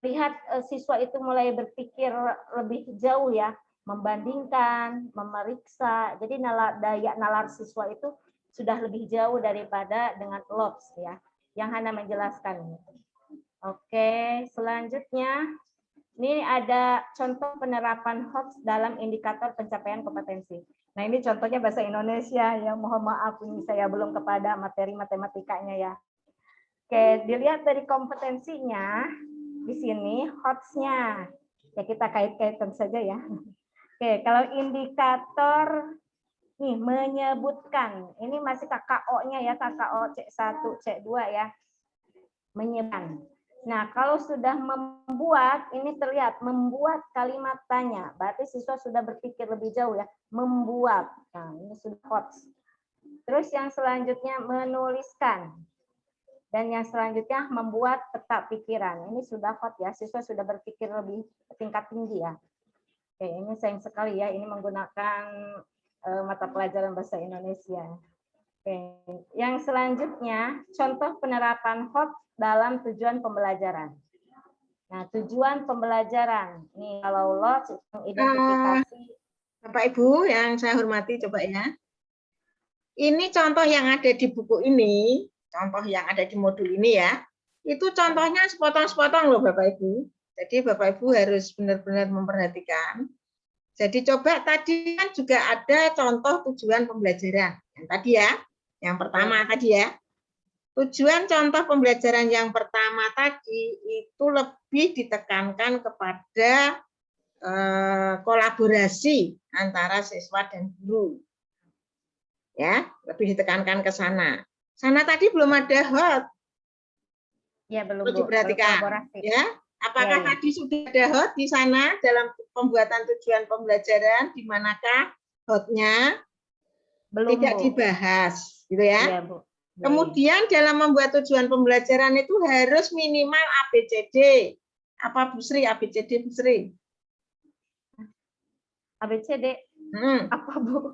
lihat siswa itu mulai berpikir lebih jauh ya, membandingkan, memeriksa. Jadi daya nalar siswa itu sudah lebih jauh daripada dengan LOTS ya, yang hanya menjelaskan. Oke, selanjutnya ini ada contoh penerapan HOTS dalam indikator pencapaian kompetensi. Nah, ini contohnya bahasa Indonesia ya. Mohon maaf ini saya belum kepada materi matematikanya ya. Oke, dilihat dari kompetensinya di sini HOTS-nya. Ya kita kait-kaitan saja ya. Oke, kalau indikator nih menyebutkan, ini masih KKO-nya ya, KKO C1, C2 ya. Menyebutkan. Nah, kalau sudah membuat, ini terlihat membuat kalimat tanya. Berarti siswa sudah berpikir lebih jauh ya, membuat. Nah, ini sudah HOTS. Terus yang selanjutnya menuliskan. Dan yang selanjutnya membuat peta pikiran. Ini sudah HOTS ya, siswa sudah berpikir lebih tingkat tinggi ya. Oke, ini sayang sekali ya, ini menggunakan mata pelajaran bahasa Indonesia. Oke, yang selanjutnya contoh penerapan HOTS dalam tujuan pembelajaran. Nah, tujuan pembelajaran. Nih kalau LOTS identifikasi. Bapak Ibu yang saya hormati coba ya. Ini contoh yang ada di buku ini, contoh yang ada di modul ini ya. Itu contohnya sepotong-sepotong loh Bapak Ibu. Jadi Bapak Ibu harus benar-benar memperhatikan. Jadi coba tadi kan juga ada contoh tujuan pembelajaran. Yang tadi ya, yang pertama tadi ya. Tujuan contoh pembelajaran yang pertama tadi itu lebih ditekankan kepada kolaborasi antara siswa dan guru. Ya, lebih ditekankan ke sana. Sana tadi belum ada hot. Ya, belum Perlu Bu, baru diperhatikan. kolaborasi. Ya, apakah Ya, ya. tadi sudah ada hot di sana dalam pembuatan tujuan pembelajaran? Di manakah hotnya? Belum Tidak Bu. dibahas, gitu ya. Iya Bu. Ya, Kemudian dalam membuat tujuan pembelajaran itu harus minimal ABCD. Apa Bu Sri? ABCD Bu Sri? ABCD apa Bu?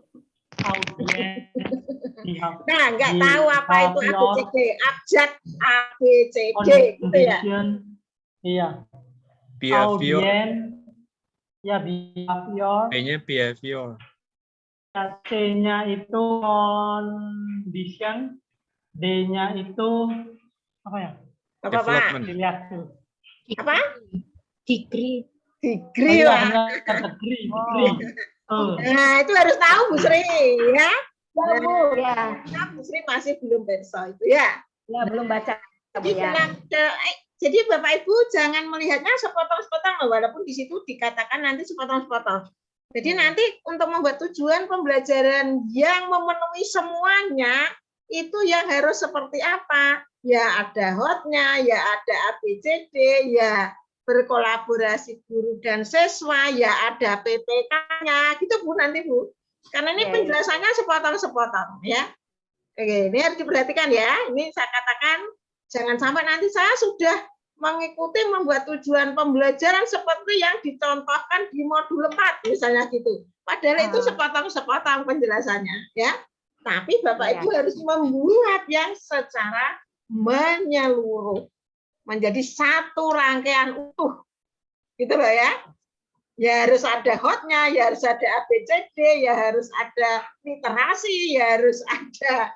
Audiens, pihak Nah, nggak di tahu apa itu behavior, ABCD. Abjad ABCD, gitu ya. condition, iya, Behavior, audiens, ya behavior, B-nya behavior. C-nya itu condition, D-nya itu apa ya? Apa Pak? Development. Dilihat tuh. Apa? Degree. Oh Degree, iya Pak. benar, degree. Nah, itu harus tahu Bu Sri, ya. Ya Bu, ya. Nah, Bu Sri masih belum perso itu ya. Ya, belum baca Bu Jadi, ya. jadi Bapak Ibu jangan melihatnya sepotong-sepotong, walaupun di situ dikatakan nanti sepotong-sepotong. Jadi nanti untuk membuat tujuan pembelajaran yang memenuhi semuanya, itu yang harus seperti apa? Ya ada hotnya, ya ada ABCD, ya berkolaborasi guru dan siswa, ya ada PPK-nya, gitu Bu nanti Bu. Karena ini Ya, ya. penjelasannya sepotong-sepotong ya. Oke, ini harus diperhatikan ya. Ini saya katakan jangan sampai nanti saya sudah mengikuti membuat tujuan pembelajaran seperti yang dicontohkan di modul 4 misalnya gitu. Padahal itu sepotong-sepotong penjelasannya ya. Tapi Bapak Ya. Ibu harus membuat yang secara menyeluruh menjadi satu rangkaian utuh. Gitu loh ya. Ya harus ada hotnya, ya harus ada ABCD, ya harus ada literasi, ya harus ada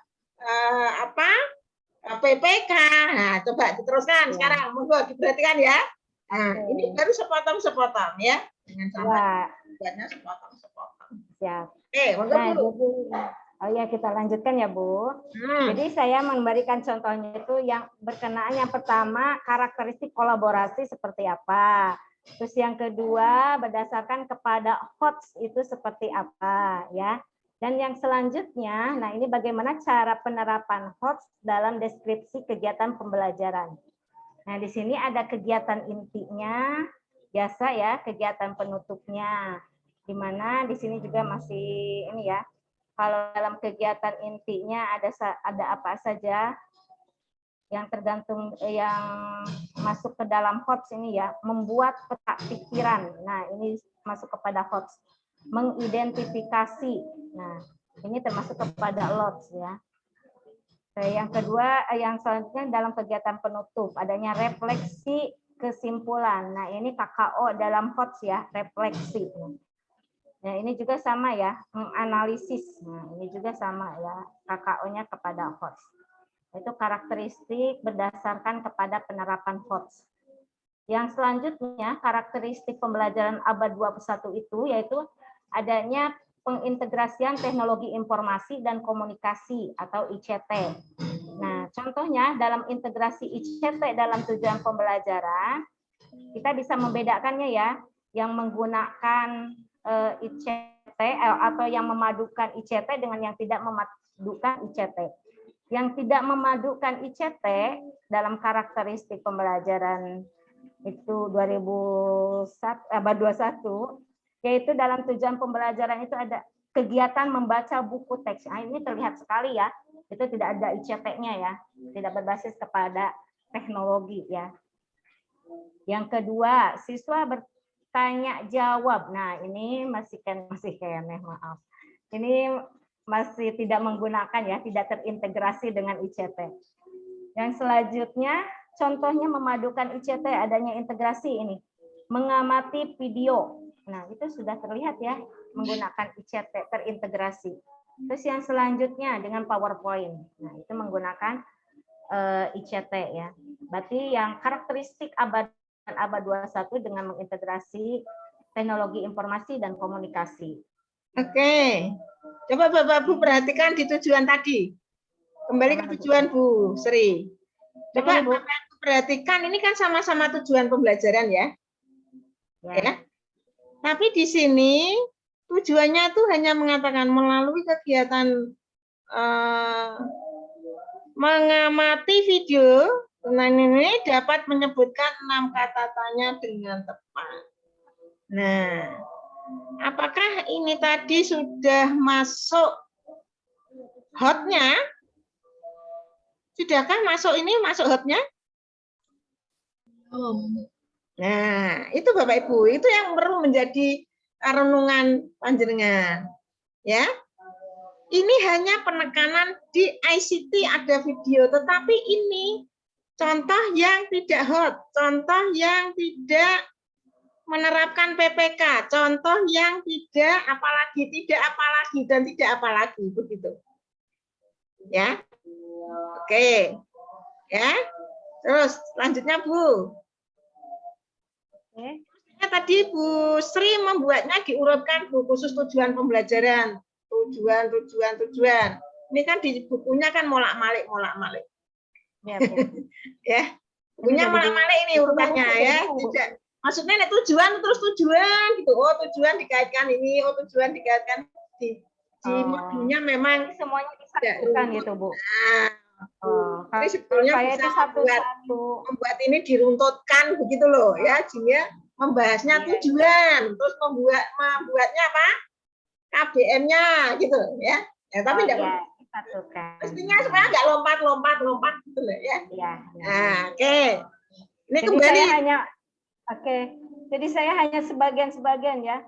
PPK. Nah, coba diteruskan sekarang, monggo diperhatikan ya. Nah, ini baru sepotong-sepotong ya. Jangan sampai buatnya sepotong-sepotong. Siap. Oke, monggo Nah, Bu. jadi, ya kita lanjutkan ya Bu. Jadi saya memberikan contohnya itu yang berkenaan yang pertama karakteristik kolaborasi seperti apa. Terus yang kedua berdasarkan kepada HOTS itu seperti apa ya. Dan yang selanjutnya, nah ini bagaimana cara penerapan HOTS dalam deskripsi kegiatan pembelajaran. Nah di sini ada kegiatan intinya, biasa ya kegiatan penutupnya. Di mana di sini juga masih ini ya. Kalau dalam kegiatan intinya ada apa saja yang tergantung yang masuk ke dalam HOTS ini ya, membuat peta pikiran. Nah, ini masuk kepada HOTS. Mengidentifikasi. Nah, ini termasuk kepada LOTS ya. Yang kedua, yang selanjutnya dalam kegiatan penutup, adanya refleksi kesimpulan. Nah, ini KKO dalam HOTS ya, refleksi. Nah, ini juga sama ya, menganalisis. Nah, ini juga sama ya, KKO-nya kepada HOTS. Itu karakteristik berdasarkan kepada penerapan HOTS. Yang selanjutnya, karakteristik pembelajaran abad 21 itu yaitu adanya pengintegrasian teknologi informasi dan komunikasi atau ICT. Nah, contohnya dalam integrasi ICT dalam tujuan pembelajaran, kita bisa membedakannya ya, yang menggunakan ICT atau yang memadukan ICT dengan yang tidak memadukan ICT. Yang tidak memadukan ICT dalam karakteristik pembelajaran itu 2001 abad 21 yaitu dalam tujuan pembelajaran itu ada kegiatan membaca buku teks. Nah, ini terlihat sekali ya. Itu tidak ada ICT-nya ya. Tidak berbasis kepada teknologi ya. Yang kedua, siswa bertanya jawab. Nah, ini masih kene, maaf. Ini masih tidak menggunakan ya, tidak terintegrasi dengan ICT. Yang selanjutnya, contohnya memadukan ICT adanya integrasi ini. Mengamati video. Nah, itu sudah terlihat ya, menggunakan ICT terintegrasi. Terus yang selanjutnya dengan PowerPoint. Nah, itu menggunakan ICT ya. Berarti yang karakteristik abad abad 21 dengan mengintegrasi teknologi informasi dan komunikasi. Oke. Coba Bapak Bu perhatikan di tujuan tadi. Kembali ke tujuan Bu Sri. Coba Yang ini, Bu. Bapak perhatikan, ini kan sama-sama tujuan pembelajaran ya. Ya. Tapi di sini tujuannya tuh hanya mengatakan melalui kegiatan mengamati video, nah ini dapat menyebutkan 6 kata tanya dengan tepat. Nah, apakah ini tadi sudah masuk hotnya? Sudahkah masuk ini, masuk hotnya? Nah, itu Bapak Ibu, itu yang perlu menjadi renungan panjenengan. Ya. Ini hanya penekanan di ICT ada video, tetapi ini contoh yang tidak hot, contoh yang tidak menerapkan PPK, contoh yang tidak apalagi, dan tidak apalagi, begitu. Ya. Oke. Ya. Terus selanjutnya Bu. Oke. Tadi Bu Sri membuatnya diurutkan Bu, khusus tujuan pembelajaran. Tujuan. Ini kan di bukunya kan molak-malik. Ya, Ya, bukunya molak-malik ini urutannya ya. Tidak. Maksudnya tujuan terus tujuan gitu. Oh, tujuan dikaitkan ini, oh tujuan dikaitkan di modulnya memang semuanya disatukan gitu, Bu. Nah, Jadi sebetulnya saya bisa itu satu-satu membuat ini diruntutkan begitu loh ya, sehingga membahasnya tujuan, terus membuatnya apa? KBM-nya gitu ya. Ya tapi enggak disatukan. mestinya supaya enggak lompat gitu loh ya. Iya. Nah, oke. Ini Jadi kembali saya hanya Jadi saya hanya sebagian ya.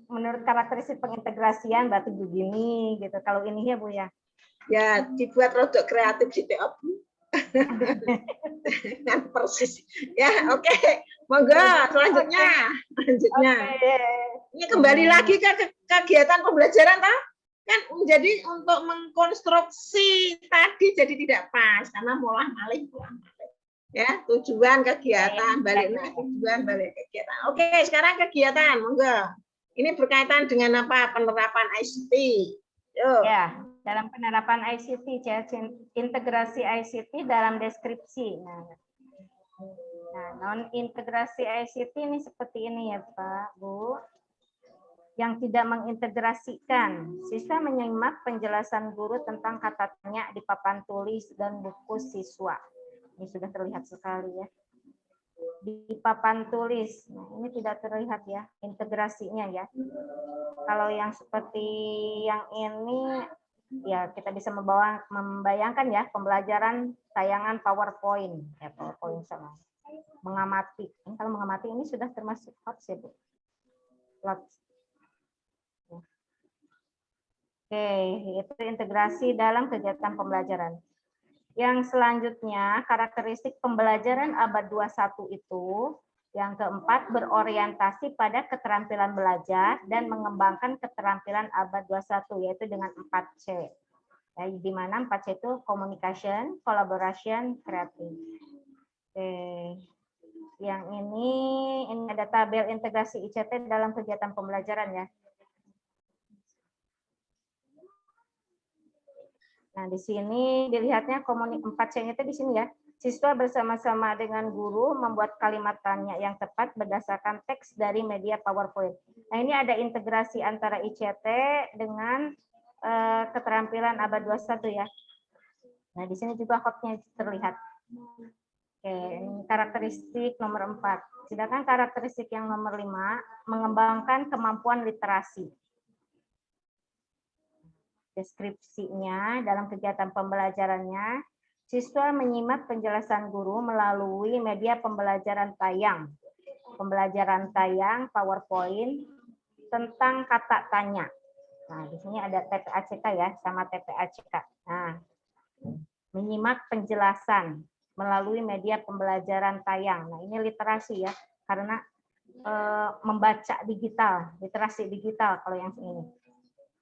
Menurut karakteristik pengintegrasian berarti begini gitu. Kalau ini ya Bu ya. Ya, dibuat rodok kreatif sih Bu. Dengan persis. Ya, oke. Monggo selanjutnya. Ini kembali lagi ke kegiatan pembelajaran toh? Kan menjadi untuk mengkonstruksi tadi jadi tidak pas karena molah-malik. Ya, tujuan kegiatan, balik tujuan, balik kegiatan. Oke, sekarang kegiatan, monggo. Ini berkaitan dengan apa? Penerapan ICT. Yuk. Ya, dalam penerapan ICT, integrasi ICT dalam deskripsi. Nah, non-integrasi ICT ini seperti ini ya Pak, Bu. Yang tidak mengintegrasikan. Siswa menyimak penjelasan guru tentang kata tanya di papan tulis dan buku siswa. Ini sudah terlihat sekali ya. Di papan tulis, nah ini tidak terlihat ya integrasinya ya. Kalau yang seperti yang ini, ya kita bisa membayangkan ya pembelajaran tayangan PowerPoint, ya PowerPoint sama mengamati. Kalau mengamati ini sudah termasuk hot sih Bu. Oke, itu integrasi dalam kegiatan pembelajaran. Yang selanjutnya, karakteristik pembelajaran abad 21 itu, yang keempat, berorientasi pada keterampilan belajar dan mengembangkan keterampilan abad 21, yaitu dengan 4C. Ya, di mana 4C itu communication, collaboration, creative. Oke. Yang ini ada tabel integrasi ICT dalam kegiatan pembelajaran ya. Nah, di sini dilihatnya 4C-nya itu di sini ya. Siswa bersama-sama dengan guru membuat kalimat tanya yang tepat berdasarkan teks dari media PowerPoint. Nah, ini ada integrasi antara ICT dengan keterampilan abad 21 ya. Nah, di sini juga hotnya terlihat. Oke, ini karakteristik nomor 4. Sedangkan karakteristik yang nomor 5, mengembangkan kemampuan literasi. Deskripsinya dalam kegiatan pembelajarannya, siswa menyimak penjelasan guru melalui media pembelajaran tayang. Pembelajaran tayang PowerPoint tentang kata tanya. Nah, di sini ada TPACK ya, sama TPACK. Nah, menyimak penjelasan melalui media pembelajaran tayang. Nah, ini literasi ya, karena membaca digital, literasi digital kalau yang ini.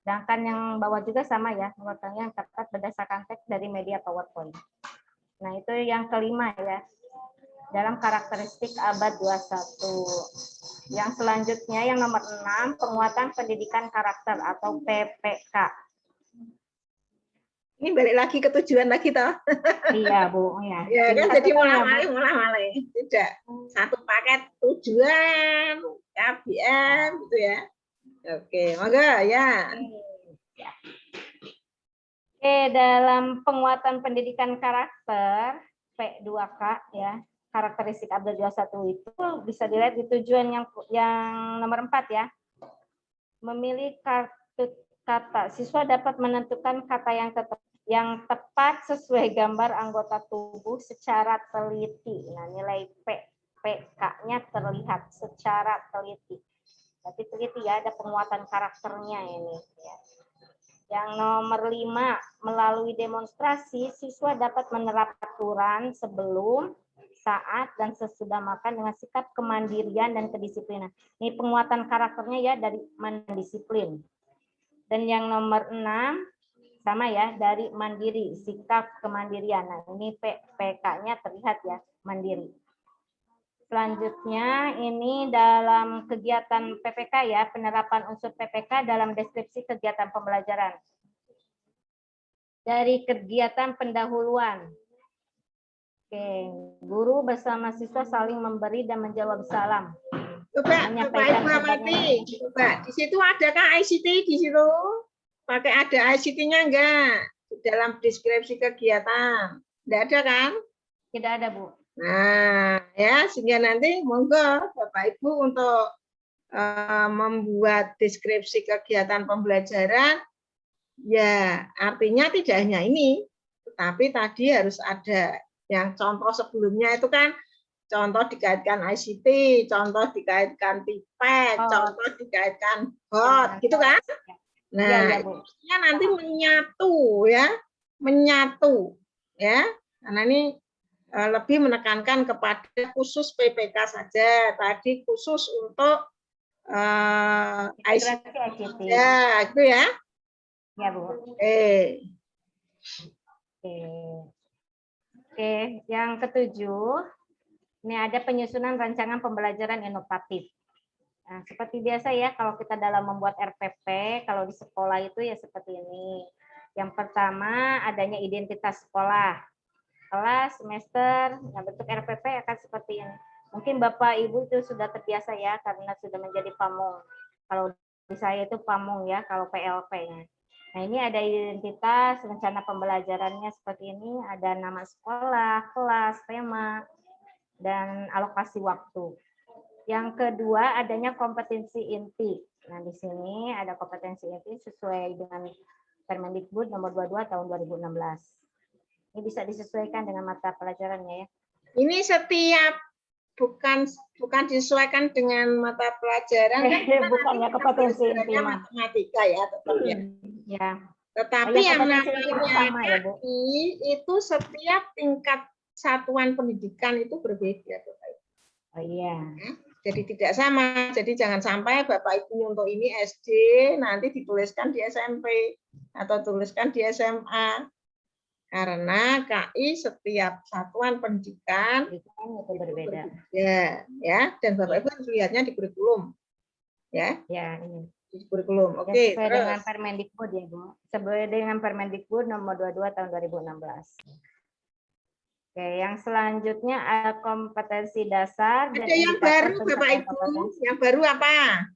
Sedangkan yang bawah juga sama ya, yang tepat berdasarkan teks dari media PowerPoint. Nah, itu yang kelima ya. dalam karakteristik abad 21. Yang selanjutnya yang nomor 6, penguatan pendidikan karakter atau PPK. Ini balik lagi ke tujuan lagi toh. Iya, Bu. Ya, Ya kan jadi Disatukan ya, Bu. mulai tidak satu paket tujuan KBM gitu ya. Oke, monggo ya. Ya. Oke, dalam penguatan pendidikan karakter P2K ya, karakteristik abad 21 itu bisa dilihat di tujuan yang nomor 4 ya. Memilih kata. Siswa dapat menentukan kata yang tepat sesuai gambar anggota tubuh secara teliti. Nah, nilai PK-nya terlihat secara teliti. Berarti teliti ya, ada penguatan karakternya ini ya. Yang nomor 5, melalui demonstrasi, siswa dapat menerapkan aturan sebelum, saat, dan sesudah makan dengan sikap kemandirian dan kedisiplinan. Ini penguatan karakternya ya dari mendisiplin. Dan yang nomor 6, sama ya, dari mandiri, sikap kemandirian. Nah, ini PK-nya terlihat ya, mandiri. Selanjutnya ini dalam kegiatan PPK ya, penerapan unsur PPK dalam deskripsi kegiatan pembelajaran. Dari kegiatan pendahuluan. Oke, guru bersama siswa saling memberi dan menjawab salam. Coba Menyampaikan Ibu amati. Coba di situ adakah ICT di situ? Pakai ada ICT-nya enggak? Di dalam deskripsi kegiatan. Enggak ada kan? Tidak ada, Bu. Nah, ya sehingga nanti monggo Bapak Ibu untuk membuat deskripsi kegiatan pembelajaran, ya artinya tidak hanya ini, tetapi tadi harus ada yang contoh sebelumnya itu kan contoh dikaitkan ICT, contoh dikaitkan TIPEK, contoh dikaitkan HOT, gitu kan? Nah, itu nanti menyatu ya, karena ini lebih menekankan kepada khusus PPK saja. Tadi khusus untuk ICT. Ya, itu ya. Ya, Bu. Oke, yang ketujuh, ini ada penyusunan rancangan pembelajaran inovatif. Nah, seperti biasa ya, kalau kita dalam membuat RPP, kalau di sekolah itu ya seperti ini. Yang pertama, adanya identitas sekolah. Kelas, semester, nah bentuk RPP akan seperti ini. Mungkin Bapak Ibu itu sudah terbiasa ya, karena sudah menjadi pamong. Kalau di saya itu pamong ya, kalau PLP-nya. Nah, ini ada identitas, rencana pembelajarannya seperti ini, ada nama sekolah, kelas, tema, dan alokasi waktu. Yang kedua, adanya kompetensi inti. Nah, di sini ada kompetensi inti sesuai dengan Permendikbud nomor 22 tahun 2016. Ini bisa disesuaikan dengan mata pelajarannya ya. Ini setiap bukan disesuaikan dengan mata pelajaran kan bukannya kompetensi inti matematika ya tetap ya. Ya. Tetapi yang namanya sama, ya, Bu. itu setiap tingkat satuan pendidikan itu berbeda, Bapak Ibu. Oh iya. Jadi tidak sama. Jadi jangan sampai Bapak Ibu untuk ini SD nanti dituliskan di SMP atau tuliskan di SMA. Karena KI setiap satuan pendidikan itu berbeda. Ya, dan Bapak Ibu harus lihatnya di kurikulum. Ya. Ya, ini. Di kurikulum. Oke, sesuai dengan Permendikbud ya, Bu. Sesuai dengan Permendikbud nomor 22 tahun 2016. Oke, yang selanjutnya ada kompetensi dasar. Ada yang baru, Bapak Ibu. Yang baru apa?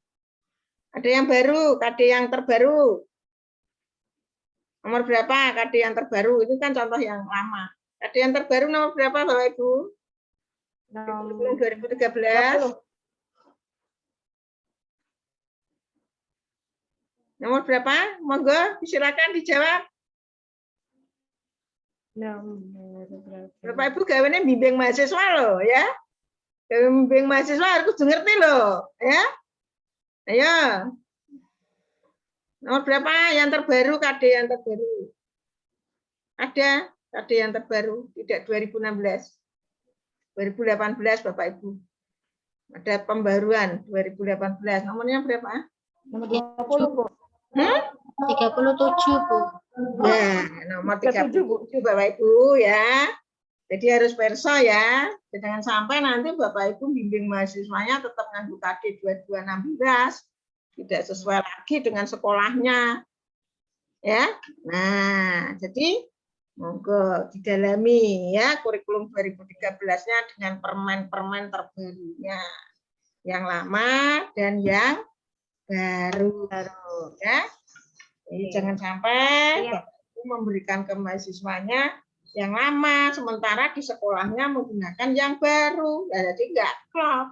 Ada yang baru, KD yang terbaru. Nomor berapa KD yang terbaru? Itu kan contoh yang lama. KD yang terbaru nomor berapa, Bapak Ibu? Nomor 2013. 20. Nomor berapa? Monggo, silakan dijawab. Bapak Ibu gawennya bimbing mahasiswa loh, ya. Bimbing mahasiswa harus ngerti loh, ya. Ayo. Nomor berapa yang terbaru, KD yang terbaru? Ada KD yang terbaru, tidak 2016. 2018, Bapak Ibu. Ada pembaruan 2018. Nomornya berapa? Nomor 20, Bu. 37, Bu. Ya, nomor 37, Bapak Ibu, ya. Jadi harus perso ya. Jangan sampai nanti Bapak Ibu bimbing mahasiswanya tetap nganggu KD 2216, tidak sesuai lagi dengan sekolahnya. Ya. Nah, jadi monggo didalami ya kurikulum 2013-nya dengan permen-permen terbarunya. Yang lama dan yang baru. Ya. Jadi jangan sampai Bapak Ibu memberikan ke mahasiswanya yang lama, sementara di sekolahnya menggunakan yang baru. Ya, jadi enggak klop.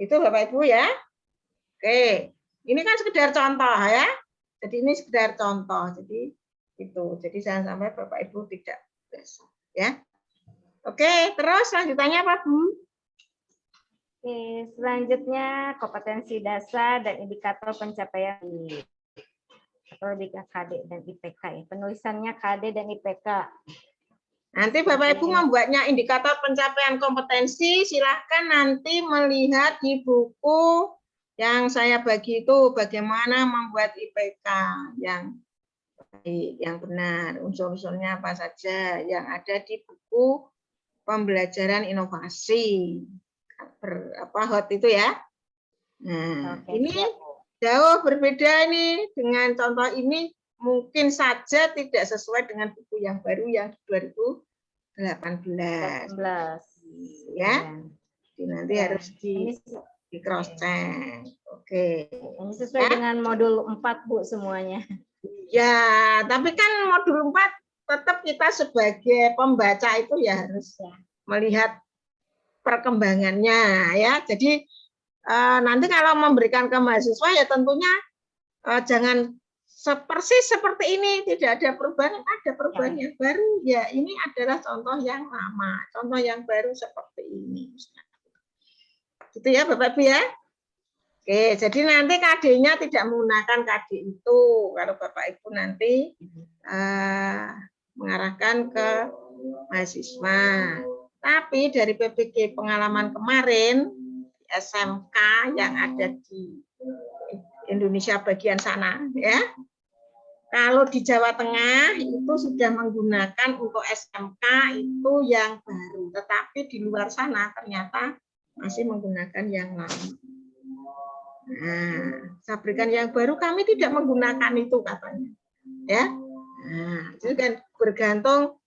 Itu Bapak Ibu ya. Oke, ini kan sekedar contoh ya. Jadi ini sekedar contoh. Jadi itu. Jadi jangan sampai Bapak Ibu tidak besok ya. Oke, terus lanjutannya apa Bu? Oke, selanjutnya kompetensi dasar dan indikator pencapaian atau lebih ke KD dan IPK ya. Penulisannya KD dan IPK. Nanti Bapak Ibu membuatnya indikator pencapaian kompetensi, silahkan nanti melihat di buku yang saya bagi itu bagaimana membuat IPK yang baik, yang benar, unsur-unsurnya apa saja yang ada di buku pembelajaran inovasi hot itu ya. Nah, Oke, ini siap, Bu. jauh berbeda ini dengan contoh ini mungkin saja tidak sesuai dengan buku yang baru yang 2018 ya. Jadi nanti Ya, harus ini di cross check. Oke. Ini sesuai dengan modul 4 Bu semuanya. Ya, tapi kan modul 4 tetap kita sebagai pembaca itu ya harus melihat perkembangannya ya. Jadi nanti kalau memberikan ke mahasiswa ya tentunya jangan persis seperti ini, tidak ada perubahan, ada perubahan yang baru. Ya, ini adalah contoh yang lama, contoh yang baru seperti ini. Gitu ya Bapak Ibu ya. Oke, jadi nanti KD-nya tidak menggunakan KD itu kalau Bapak Ibu nanti mengarahkan ke mahasiswa. Tapi dari PPG pengalaman kemarin SMK yang ada di Indonesia bagian sana ya. Kalau di Jawa Tengah itu sudah menggunakan untuk SMK itu yang baru, tetapi di luar sana ternyata masih menggunakan yang lama. Nah, saya berikan yang baru kami tidak menggunakan itu katanya. Ya. Nah, itu kan bergantung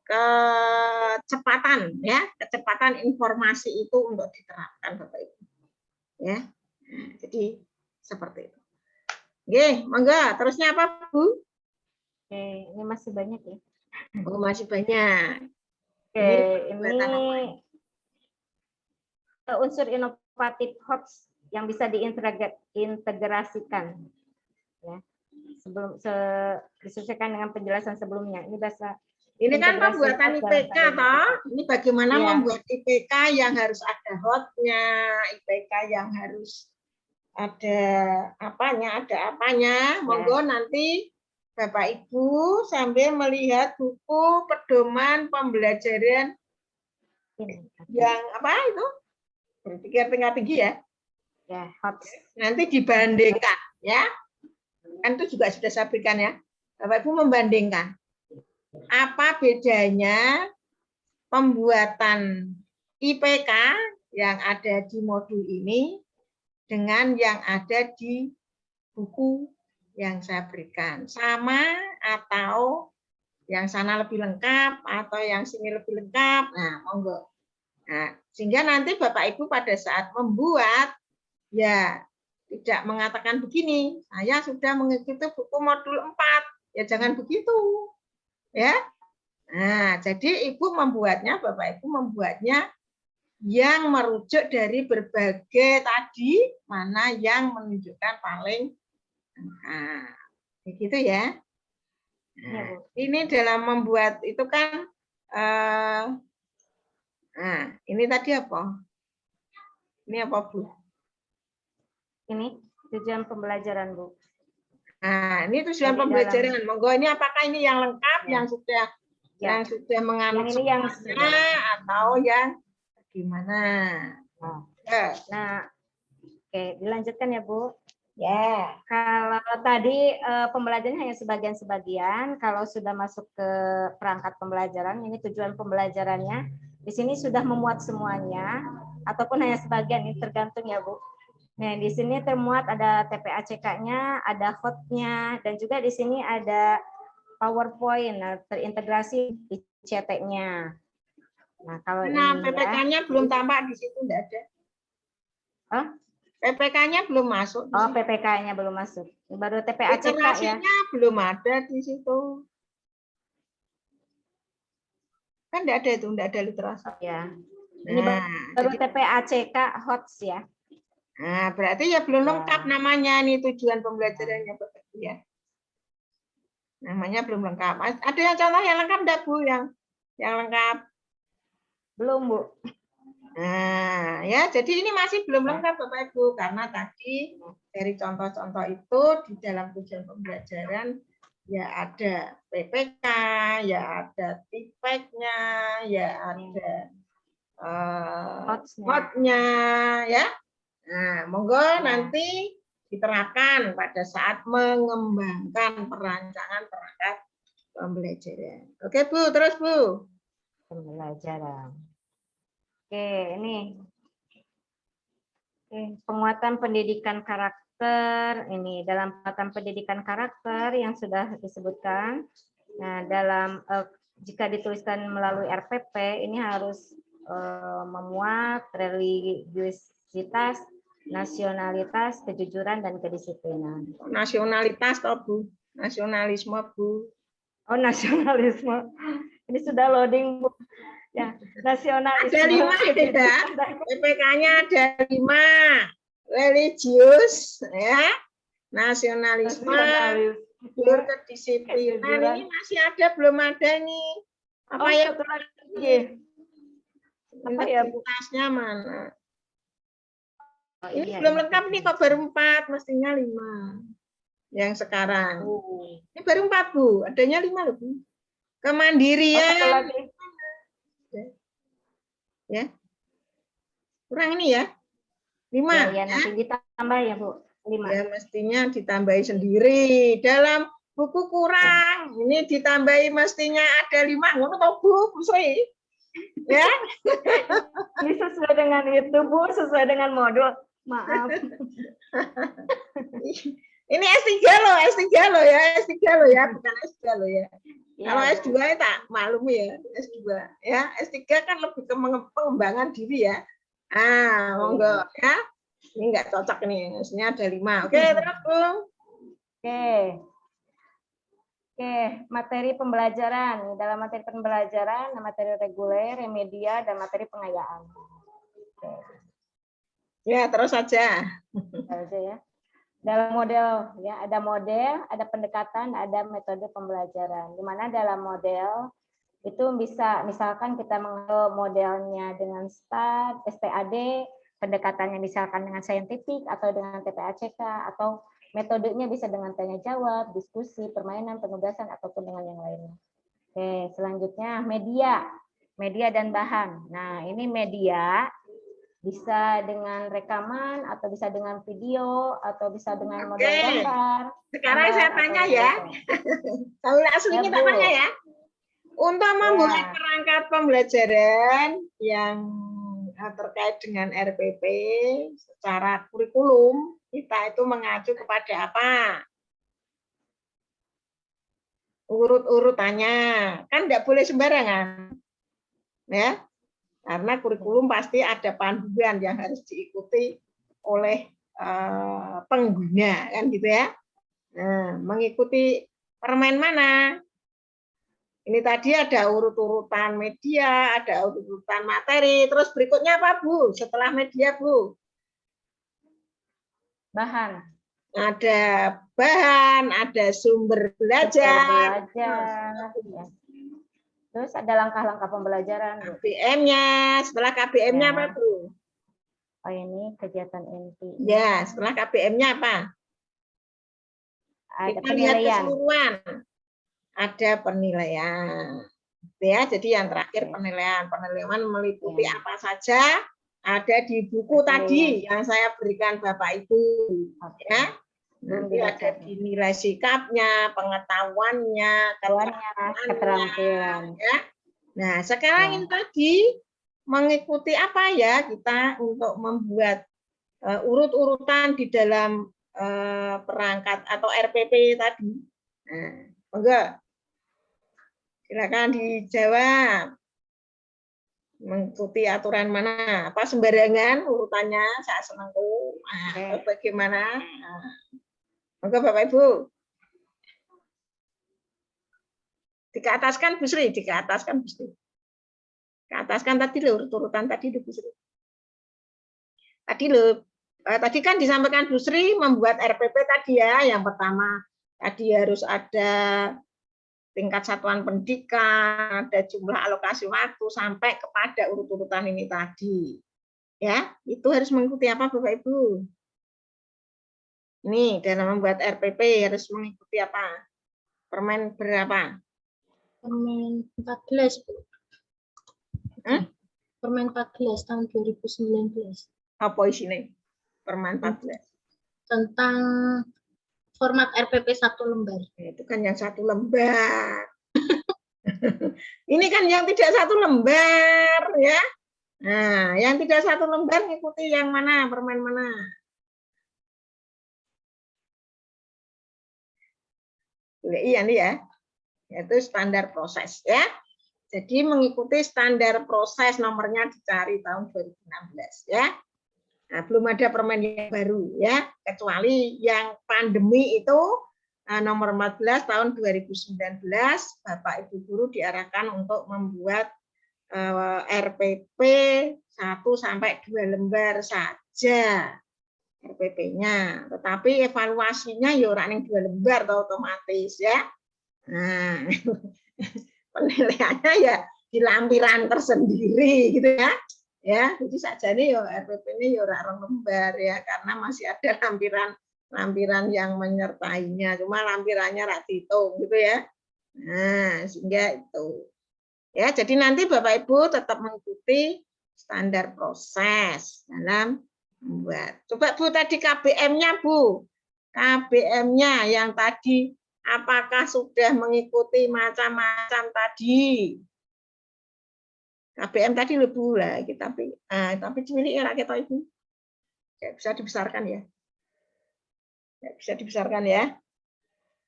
kecepatan ya, kecepatan informasi itu untuk diterapkan Bapak Ibu. Ya. Nah, jadi seperti itu. Oke, monggo, terusnya apa, Bu? Oke, ini masih banyak ya. Oh, masih banyak. Oke, ini unsur inovatif HOTS yang bisa diintegrasikan ya. Disesuaikan dengan penjelasan sebelumnya. Ini bahasa ini kan pembuatan IPK toh. Ini bagaimana membuat IPK yang harus ada hotnya, IPK yang harus ada apanya, Monggo nanti Bapak Ibu sambil melihat buku pedoman pembelajaran yang apa itu? Berpikir tingkat tinggi ya. Ya, HOTS. Nanti dibandingkan ya. Kan itu juga sudah saya berikan ya. Bapak Ibu membandingkan. Apa bedanya pembuatan IPK yang ada di modul ini dengan yang ada di buku yang saya berikan. Sama atau yang sana lebih lengkap atau yang sini lebih lengkap. Nah, monggo. Nah, sehingga nanti Bapak Ibu pada saat membuat ya tidak mengatakan begini, saya sudah mengikuti buku modul 4. Ya jangan begitu. Ya. Nah, jadi Ibu membuatnya, Bapak Ibu membuatnya yang merujuk dari berbagai tadi, mana yang menunjukkan paling begitu ya. Nah, ini dalam membuat itu kan nah, ini tadi apa? Ini apa, Bu? Ini tujuan pembelajaran, Bu. Nah, ini tujuan pembelajaran. Monggo ini apakah ini yang lengkap ya. yang sudah menganut yang atau yang gimana? Nah, oke, dilanjutkan ya, Bu. Ya. Kalau tadi pembelajarannya hanya sebagian-sebagian, kalau sudah masuk ke perangkat pembelajaran, ini tujuan pembelajarannya, di sini sudah memuat semuanya, ataupun hanya sebagian, ini tergantung ya Bu. Nah, di sini termuat ada TPACK-nya, ada hotnya, dan juga di sini ada PowerPoint, terintegrasi di CT-nya. Nah, kalau Nah, ini ya, PPK-nya belum tampak di situ, enggak ada. Hah? PPK-nya belum masuk. Oh, PPK-nya belum masuk. Baru TPACK ya. Literasinya belum ada di situ. Kan enggak ada itu, enggak ada literasi. Ya. Ini Nah, baru jadi, TPACK HOTS ya. nah, berarti ya belum Ya. lengkap namanya nih tujuan pembelajarannya Bapak Ibu ya. Namanya belum lengkap. Ada yang contoh yang lengkap enggak Bu? Yang lengkap. Belum, Bu. Nah, ya, jadi ini masih belum lengkap Bapak Ibu karena tadi dari contoh-contoh itu di dalam tujuan pembelajaran ya ada PPK, ya ada TIPEK-nya, ya ada hotnya, ya. Nah, monggo nanti diterapkan pada saat mengembangkan perancangan perangkat pembelajaran. Oke Bu, terus Bu. Pembelajaran. Oke, ini. Oke, penguatan pendidikan karakter. Ini dalam penguatan pendidikan karakter yang sudah disebutkan. Nah, dalam jika dituliskan melalui RPP, ini harus memuat religiusitas, nasionalitas, kejujuran, dan kedisiplinan. Nasionalitas toh Bu, nasionalisme Bu. Oh, nasionalisme. Ini sudah loading, Bu. Ya, nasionalisme. Ada 5 ya. PPK-nya ada 5. Religius, ya. Nasionalisme, kedisiplinan. Ini masih ada, belum ada nih. Apa ya? Satu lagi. Apa ya, Bu? Integritasnya mana? Oh, Ini iya, belum iya. lengkap nih, kok baru 4, mestinya 5. Yang sekarang. Ini baru 4 Bu, adanya 5 loh Bu. Kemandirian. Satu lagi. Ya. Kurang ini ya. 5. Ya, nanti ditambah ya, Bu. 5. Ya, mestinya ditambahi sendiri. Dalam buku kurang. Ini ditambahi mestinya ada 5. Ngono toh Bu, Bu Sri. Ya. Ini sesuai dengan itu, Bu, sesuai dengan modul. Maaf. Ini S3 loh, S3 loh ya, S3 loh ya, bukan S2 loh ya. Ya, Kalau Bu. S2 ya tak maklum ya, S2 ya. S3 kan lebih ke pengembangan diri ya. Ah, monggo ya. Ini enggak cocok nih, maksudnya ada 5. Oke, terus Bu. Oke. Oke, materi pembelajaran. Dalam materi pembelajaran, materi reguler, remedia, dan materi pengayaan. Oke. Ya, terus saja. Aja ya. Dalam model ya, ada model, ada pendekatan, ada metode pembelajaran. Di mana dalam model itu bisa misalkan kita mengenal modelnya dengan STAD, pendekatannya misalkan dengan saintifik atau dengan TPACK, atau metodenya bisa dengan tanya jawab, diskusi, permainan, penugasan, ataupun dengan yang lainnya. Oke, selanjutnya media dan bahan. Nah, ini media bisa dengan rekaman, atau bisa dengan video, atau bisa dengan model gambar. Sekarang saya tanya ya. Tahu aslinya tak tanya ya. Untuk membuat perangkat pembelajaran yang terkait dengan RPP secara kurikulum, kita itu mengacu kepada apa? Urut-urutannya. Kan tidak boleh sembarangan. Ya. Karena kurikulum pasti ada panduan yang harus diikuti oleh pengguna, kan gitu ya. Nah, mengikuti permen mana? Ini tadi ada urut-urutan media, ada urut-urutan materi. Terus berikutnya apa, Bu? Setelah media, Bu? Bahan. Ada bahan, ada sumber belajar. Terus ada langkah-langkah pembelajaran. KBM-nya, setelah KBM-nya apa, Bu? Oh, ini kegiatan inti. Ya, setelah KBM-nya apa? Ada Kita lihat penilaian. keseluruhan. Ada penilaian. Ya, jadi yang terakhir penilaian. Penilaian meliputi apa saja ada di buku tadi yang saya berikan Bapak Ibu. Ya. Nanti ada di nilai sikapnya, pengetahuannya, keterampilan. ya. Nah, sekarang Ya. ini tadi mengikuti apa ya kita untuk membuat urut-urutan di dalam perangkat atau RPP tadi. Nah, enggak. Silakan dijawab. Mengikuti aturan mana? Apa sembarangan urutannya? Saya senangku. Nah, bagaimana? Nah, enggak Bapak Ibu. Dikeataskan Bu Sri, dikeataskan Bu Sri. Keataskan tadi loh, urutan tadi loh Bu Sri. Tadi kan disampaikan Bu Sri membuat RPP tadi ya. Yang pertama tadi harus ada tingkat satuan pendidikan, ada jumlah alokasi waktu sampai kepada urut-urutan ini tadi. Ya, itu harus mengikuti apa Bapak Ibu? Ini dalam membuat RPP harus mengikuti apa? Permen berapa? Permen 14, Bu. Permen 14 tahun 2019 Apa isinya? Permen 14. tentang format RPP 1 lembar. Itu kan yang 1 lembar. Ini kan yang tidak 1 lembar ya. Nah, yang tidak 1 lembar ngikuti yang mana? Permen mana? Iya nih ya. Yaitu standar proses ya. Jadi mengikuti standar proses, nomornya dicari tahun 2016 ya. Nah, belum ada permen yang baru ya, kecuali yang pandemi itu nomor 14 tahun 2019 Bapak Ibu guru diarahkan untuk membuat RPP 1 sampai 2 lembar saja RPP-nya. Tetapi evaluasinya ya orang yang 2 lembar otomatis ya. Nah, penilaiannya ya di lampiran tersendiri gitu ya. Ya, jadi saja nih ya RPP ini ya orang lembar ya karena masih ada lampiran yang menyertainya. Cuma lampirannya rak dihitung gitu ya. Nah, sehingga itu. Ya, jadi nanti Bapak Ibu tetap mengikuti standar proses dalam membuat. Coba Bu tadi KBM-nya Bu. KBM-nya yang tadi apakah sudah mengikuti macam-macam tadi? KBM tadi lebih lah, tapi milik rakyat Ibu. Tidak bisa dibesarkan ya. Tidak bisa dibesarkan ya.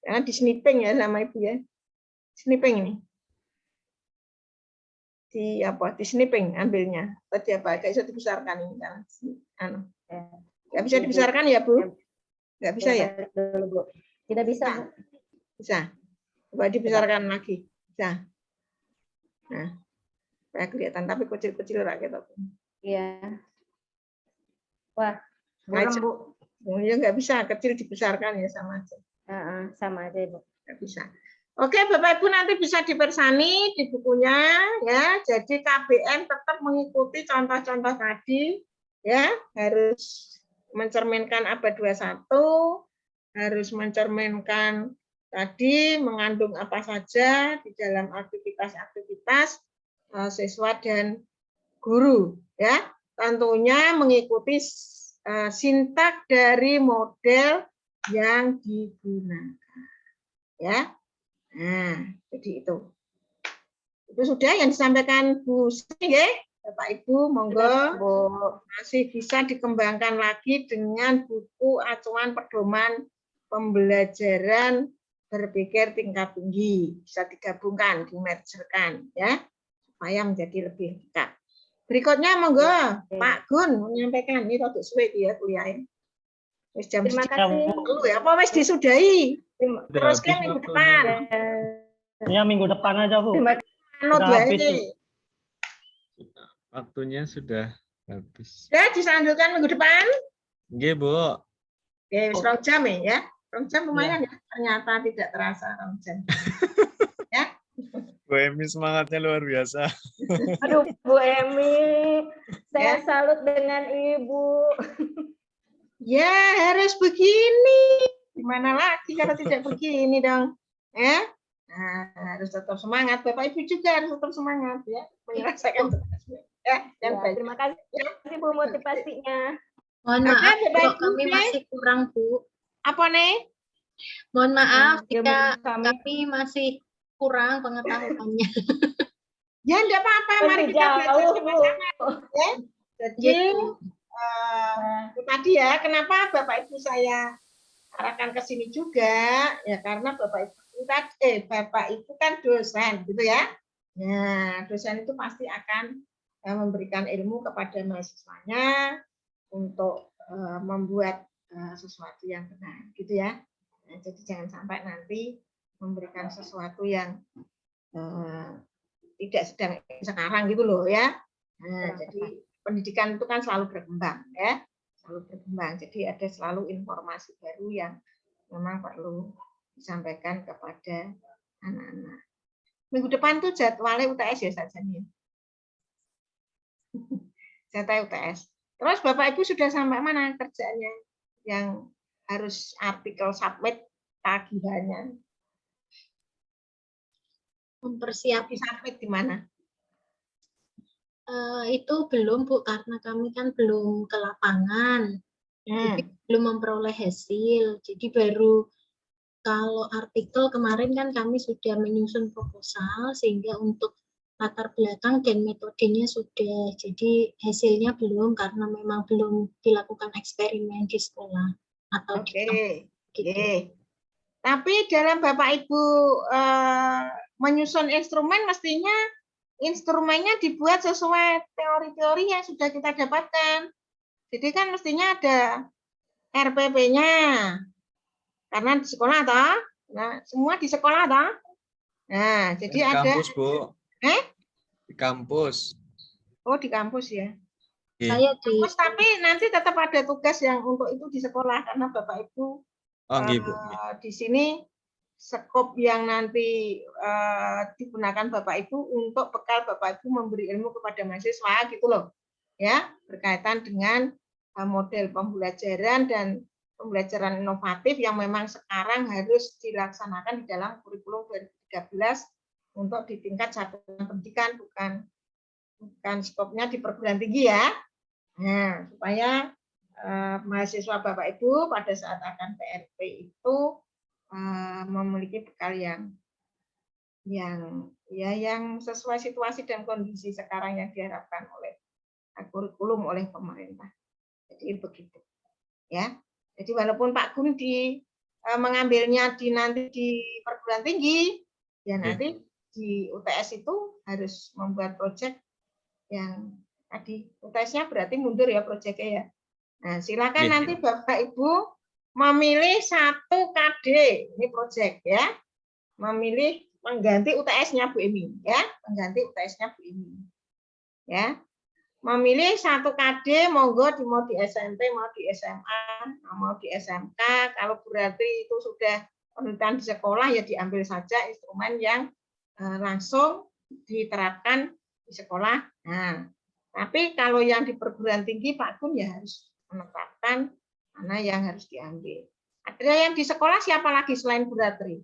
Karena di sniping ya sama Ibu ya. Sniping ini. Di sniping ambilnya. Tadi apa? Tidak bisa dibesarkan ini kan. Tidak bisa dibesarkan ya Bu? Tidak bisa ya? Tidak bisa. Bisa. Coba dibesarkan lagi. Bisa. Nah. Supaya kelihatan, tapi kecil-kecil rakyat. Iya. Wah, buram Bu. Ya nggak bisa, kecil dibesarkan ya sama aja. Sama aja Bu. Nggak bisa. Oke, Bapak Ibu nanti bisa dipersani di bukunya ya. Jadi KBM tetap mengikuti contoh-contoh tadi ya, harus mencerminkan abad 21, harus mencerminkan tadi mengandung apa saja di dalam aktivitas-aktivitas siswa dan guru ya, tentunya mengikuti sintak dari model yang digunakan ya. Nah, jadi itu sudah yang disampaikan Bu Sri ya. Bapak Ibu monggo masih bisa dikembangkan lagi dengan buku acuan pedoman pembelajaran berpikir tingkat tinggi, bisa digabungkan, dimergerkan ya, supaya menjadi lebih dekat. Berikutnya monggo Pak Gun menyampaikan, ini rada suwe ya kuliahnya. Wis jam Terima kasih. dulu ya, apa wis disudahi? Terus kan minggu depan. Ya minggu depan aja Bu. Terima Anut Sudah habis, wae. Waktunya sudah habis. Ya, dilanjutkan minggu depan. Nggih, Bu. Oke, wis 2 jam ya. 2 jam lumayan ya. Ternyata tidak terasa 2 jam. Ya. Bu Emi semangatnya luar biasa. Aduh, Bu Emi, saya Ya. salut dengan Ibu. Ya, harus begini. Gimana lagi kalau tidak begini dong? Ya. Nah, harus tetap semangat. Bapak Ibu juga harus tetap semangat ya, menyelesaikan tugasnya. Ya, dan Ya, baik. terima kasih Bu motivasinya. Mohon Oke, maaf Bapak kalau Ibu, kami oke. masih kurang Bu. Apa nih? Mohon maaf Ilmu jika kami kami masih kurang pengetahuannya. Ya, enggak apa-apa. Mari lebih kita belajar jauh, Bu. sama-sama. Ya. Jadi, Gitu. itu tadi ya, kenapa Bapak Ibu saya arahkan ke sini juga? Ya, karena Bapak Ibu kan dosen, gitu ya. Nah, dosen itu pasti akan memberikan ilmu kepada mahasiswanya untuk membuat sesuatu yang benar, gitu ya. Nah, jadi jangan sampai nanti memberikan sesuatu yang tidak sedang sekarang gitu loh ya. Nah, jadi pendidikan itu kan selalu berkembang ya, selalu berkembang. Jadi ada selalu informasi baru yang memang perlu disampaikan kepada anak-anak. Minggu depan tuh jadwalnya UTS ya saja nih. Jadwal UTS. Terus Bapak Ibu sudah sampai mana kerjaannya yang harus artikel submit tagihannya? Mempersiapkan Submit di mana? itu belum Bu, karena kami kan belum ke lapangan, jadi belum memperoleh hasil. Jadi baru kalau artikel kemarin kan kami sudah menyusun proposal, sehingga untuk latar belakang dan metodenya sudah. Jadi hasilnya belum karena memang belum dilakukan eksperimen di sekolah atau di kampus, gitu. Tapi dalam Bapak Ibu menyusun instrumen, mestinya instrumennya dibuat sesuai teori-teori yang sudah kita dapatkan. Jadi kan mestinya ada RPP-nya. Karena di sekolah toh. Nah, semua di sekolah toh. Nah, jadi Di ada kampus, Bu. Di kampus. Oh, di kampus ya. Saya di Kampus, tapi nanti tetap ada tugas yang untuk itu di sekolah karena Bapak Ibu Oh, nggih, Bu. di sini skop yang nanti digunakan Bapak Ibu untuk bekal Bapak Ibu memberi ilmu kepada mahasiswa gitu loh. Ya, berkaitan dengan model pembelajaran dan pembelajaran inovatif yang memang sekarang harus dilaksanakan di dalam kurikulum 2013 untuk di tingkat satuan pendidikan, bukan skopnya di perguruan tinggi ya. Nah, supaya mahasiswa Bapak Ibu pada saat akan PRP itu memiliki bekal yang sesuai situasi dan kondisi sekarang yang diharapkan oleh kurikulum oleh pemerintah. Jadi begitu, ya. Jadi walaupun Pak Gun mengambilnya nanti di perguruan tinggi, ya nanti di UTS itu harus membuat proyek yang tadi UTS-nya berarti mundur ya proyeknya ya. Nah, silakan nanti Bapak Ibu memilih satu KD, ini proyek ya. Memilih mengganti UTS-nya Bu Emi ya, mengganti UTS-nya Bu Emi. Ya. Memilih satu KD, monggo mau di SMP, mau di SMA, mau di SMK. Kalau berarti itu sudah penelitian di sekolah ya diambil saja instrumen yang langsung diterapkan di sekolah. Nah, tapi kalau yang di perguruan tinggi Pak Gun ya harus menetapkan mana yang harus diambil. Ada yang di sekolah siapa lagi selain Bu Ratri?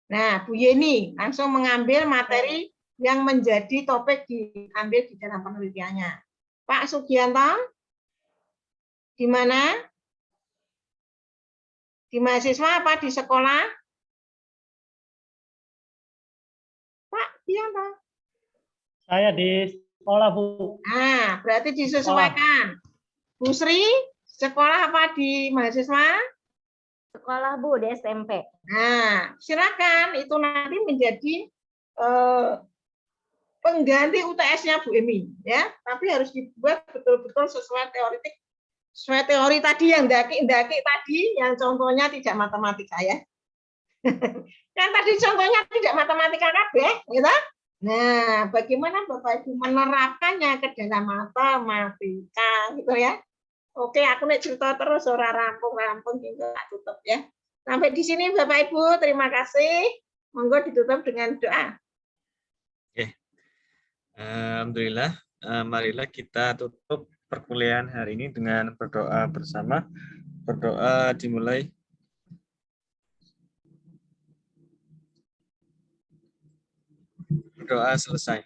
Nah, Bu Yeni langsung mengambil materi yang menjadi topik diambil di dalam penelitiannya. Pak Sugianto, di mana? Di mahasiswa apa di sekolah? Pak Sugianto. Saya di sekolah, Bu. Nah, berarti disesuaikan. Bu Sri, sekolah apa di mahasiswa? Sekolah Bu di SMP. Nah, silakan itu nanti menjadi pengganti UTS-nya Bu Emi, ya. Tapi harus dibuat betul-betul sesuai teoritik, sesuai teori tadi yang daki tadi, yang contohnya tidak matematika ya. Kan tadi contohnya tidak matematika kabeh, gitu. Nah, bagaimana Bapak Ibu menerapkannya ke dalam matematika, gitu ya. Oke, aku nih cerita terus ora rampung gitu tak tutup ya. Sampai di sini Bapak Ibu, terima kasih. Monggo ditutup dengan doa. Oke. Alhamdulillah, marilah kita tutup perkuliahan hari ini dengan berdoa bersama. Berdoa dimulai. Berdoa selesai.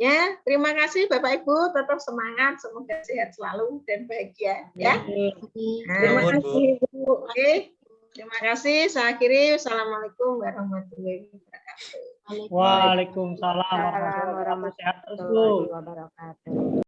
Ya, terima kasih Bapak Ibu, tetap semangat, semoga sehat selalu dan bahagia ya. Terima Nuhun, Bu. kasih, Bu. Oke, terima kasih. Saya akhiri. Assalamualaikum warahmatullahi wabarakatuh. Waalaikumsalam Assalamualaikum warahmatullahi wabarakatuh. Sehat terus, Bu. warahmatullahi wabarakatuh.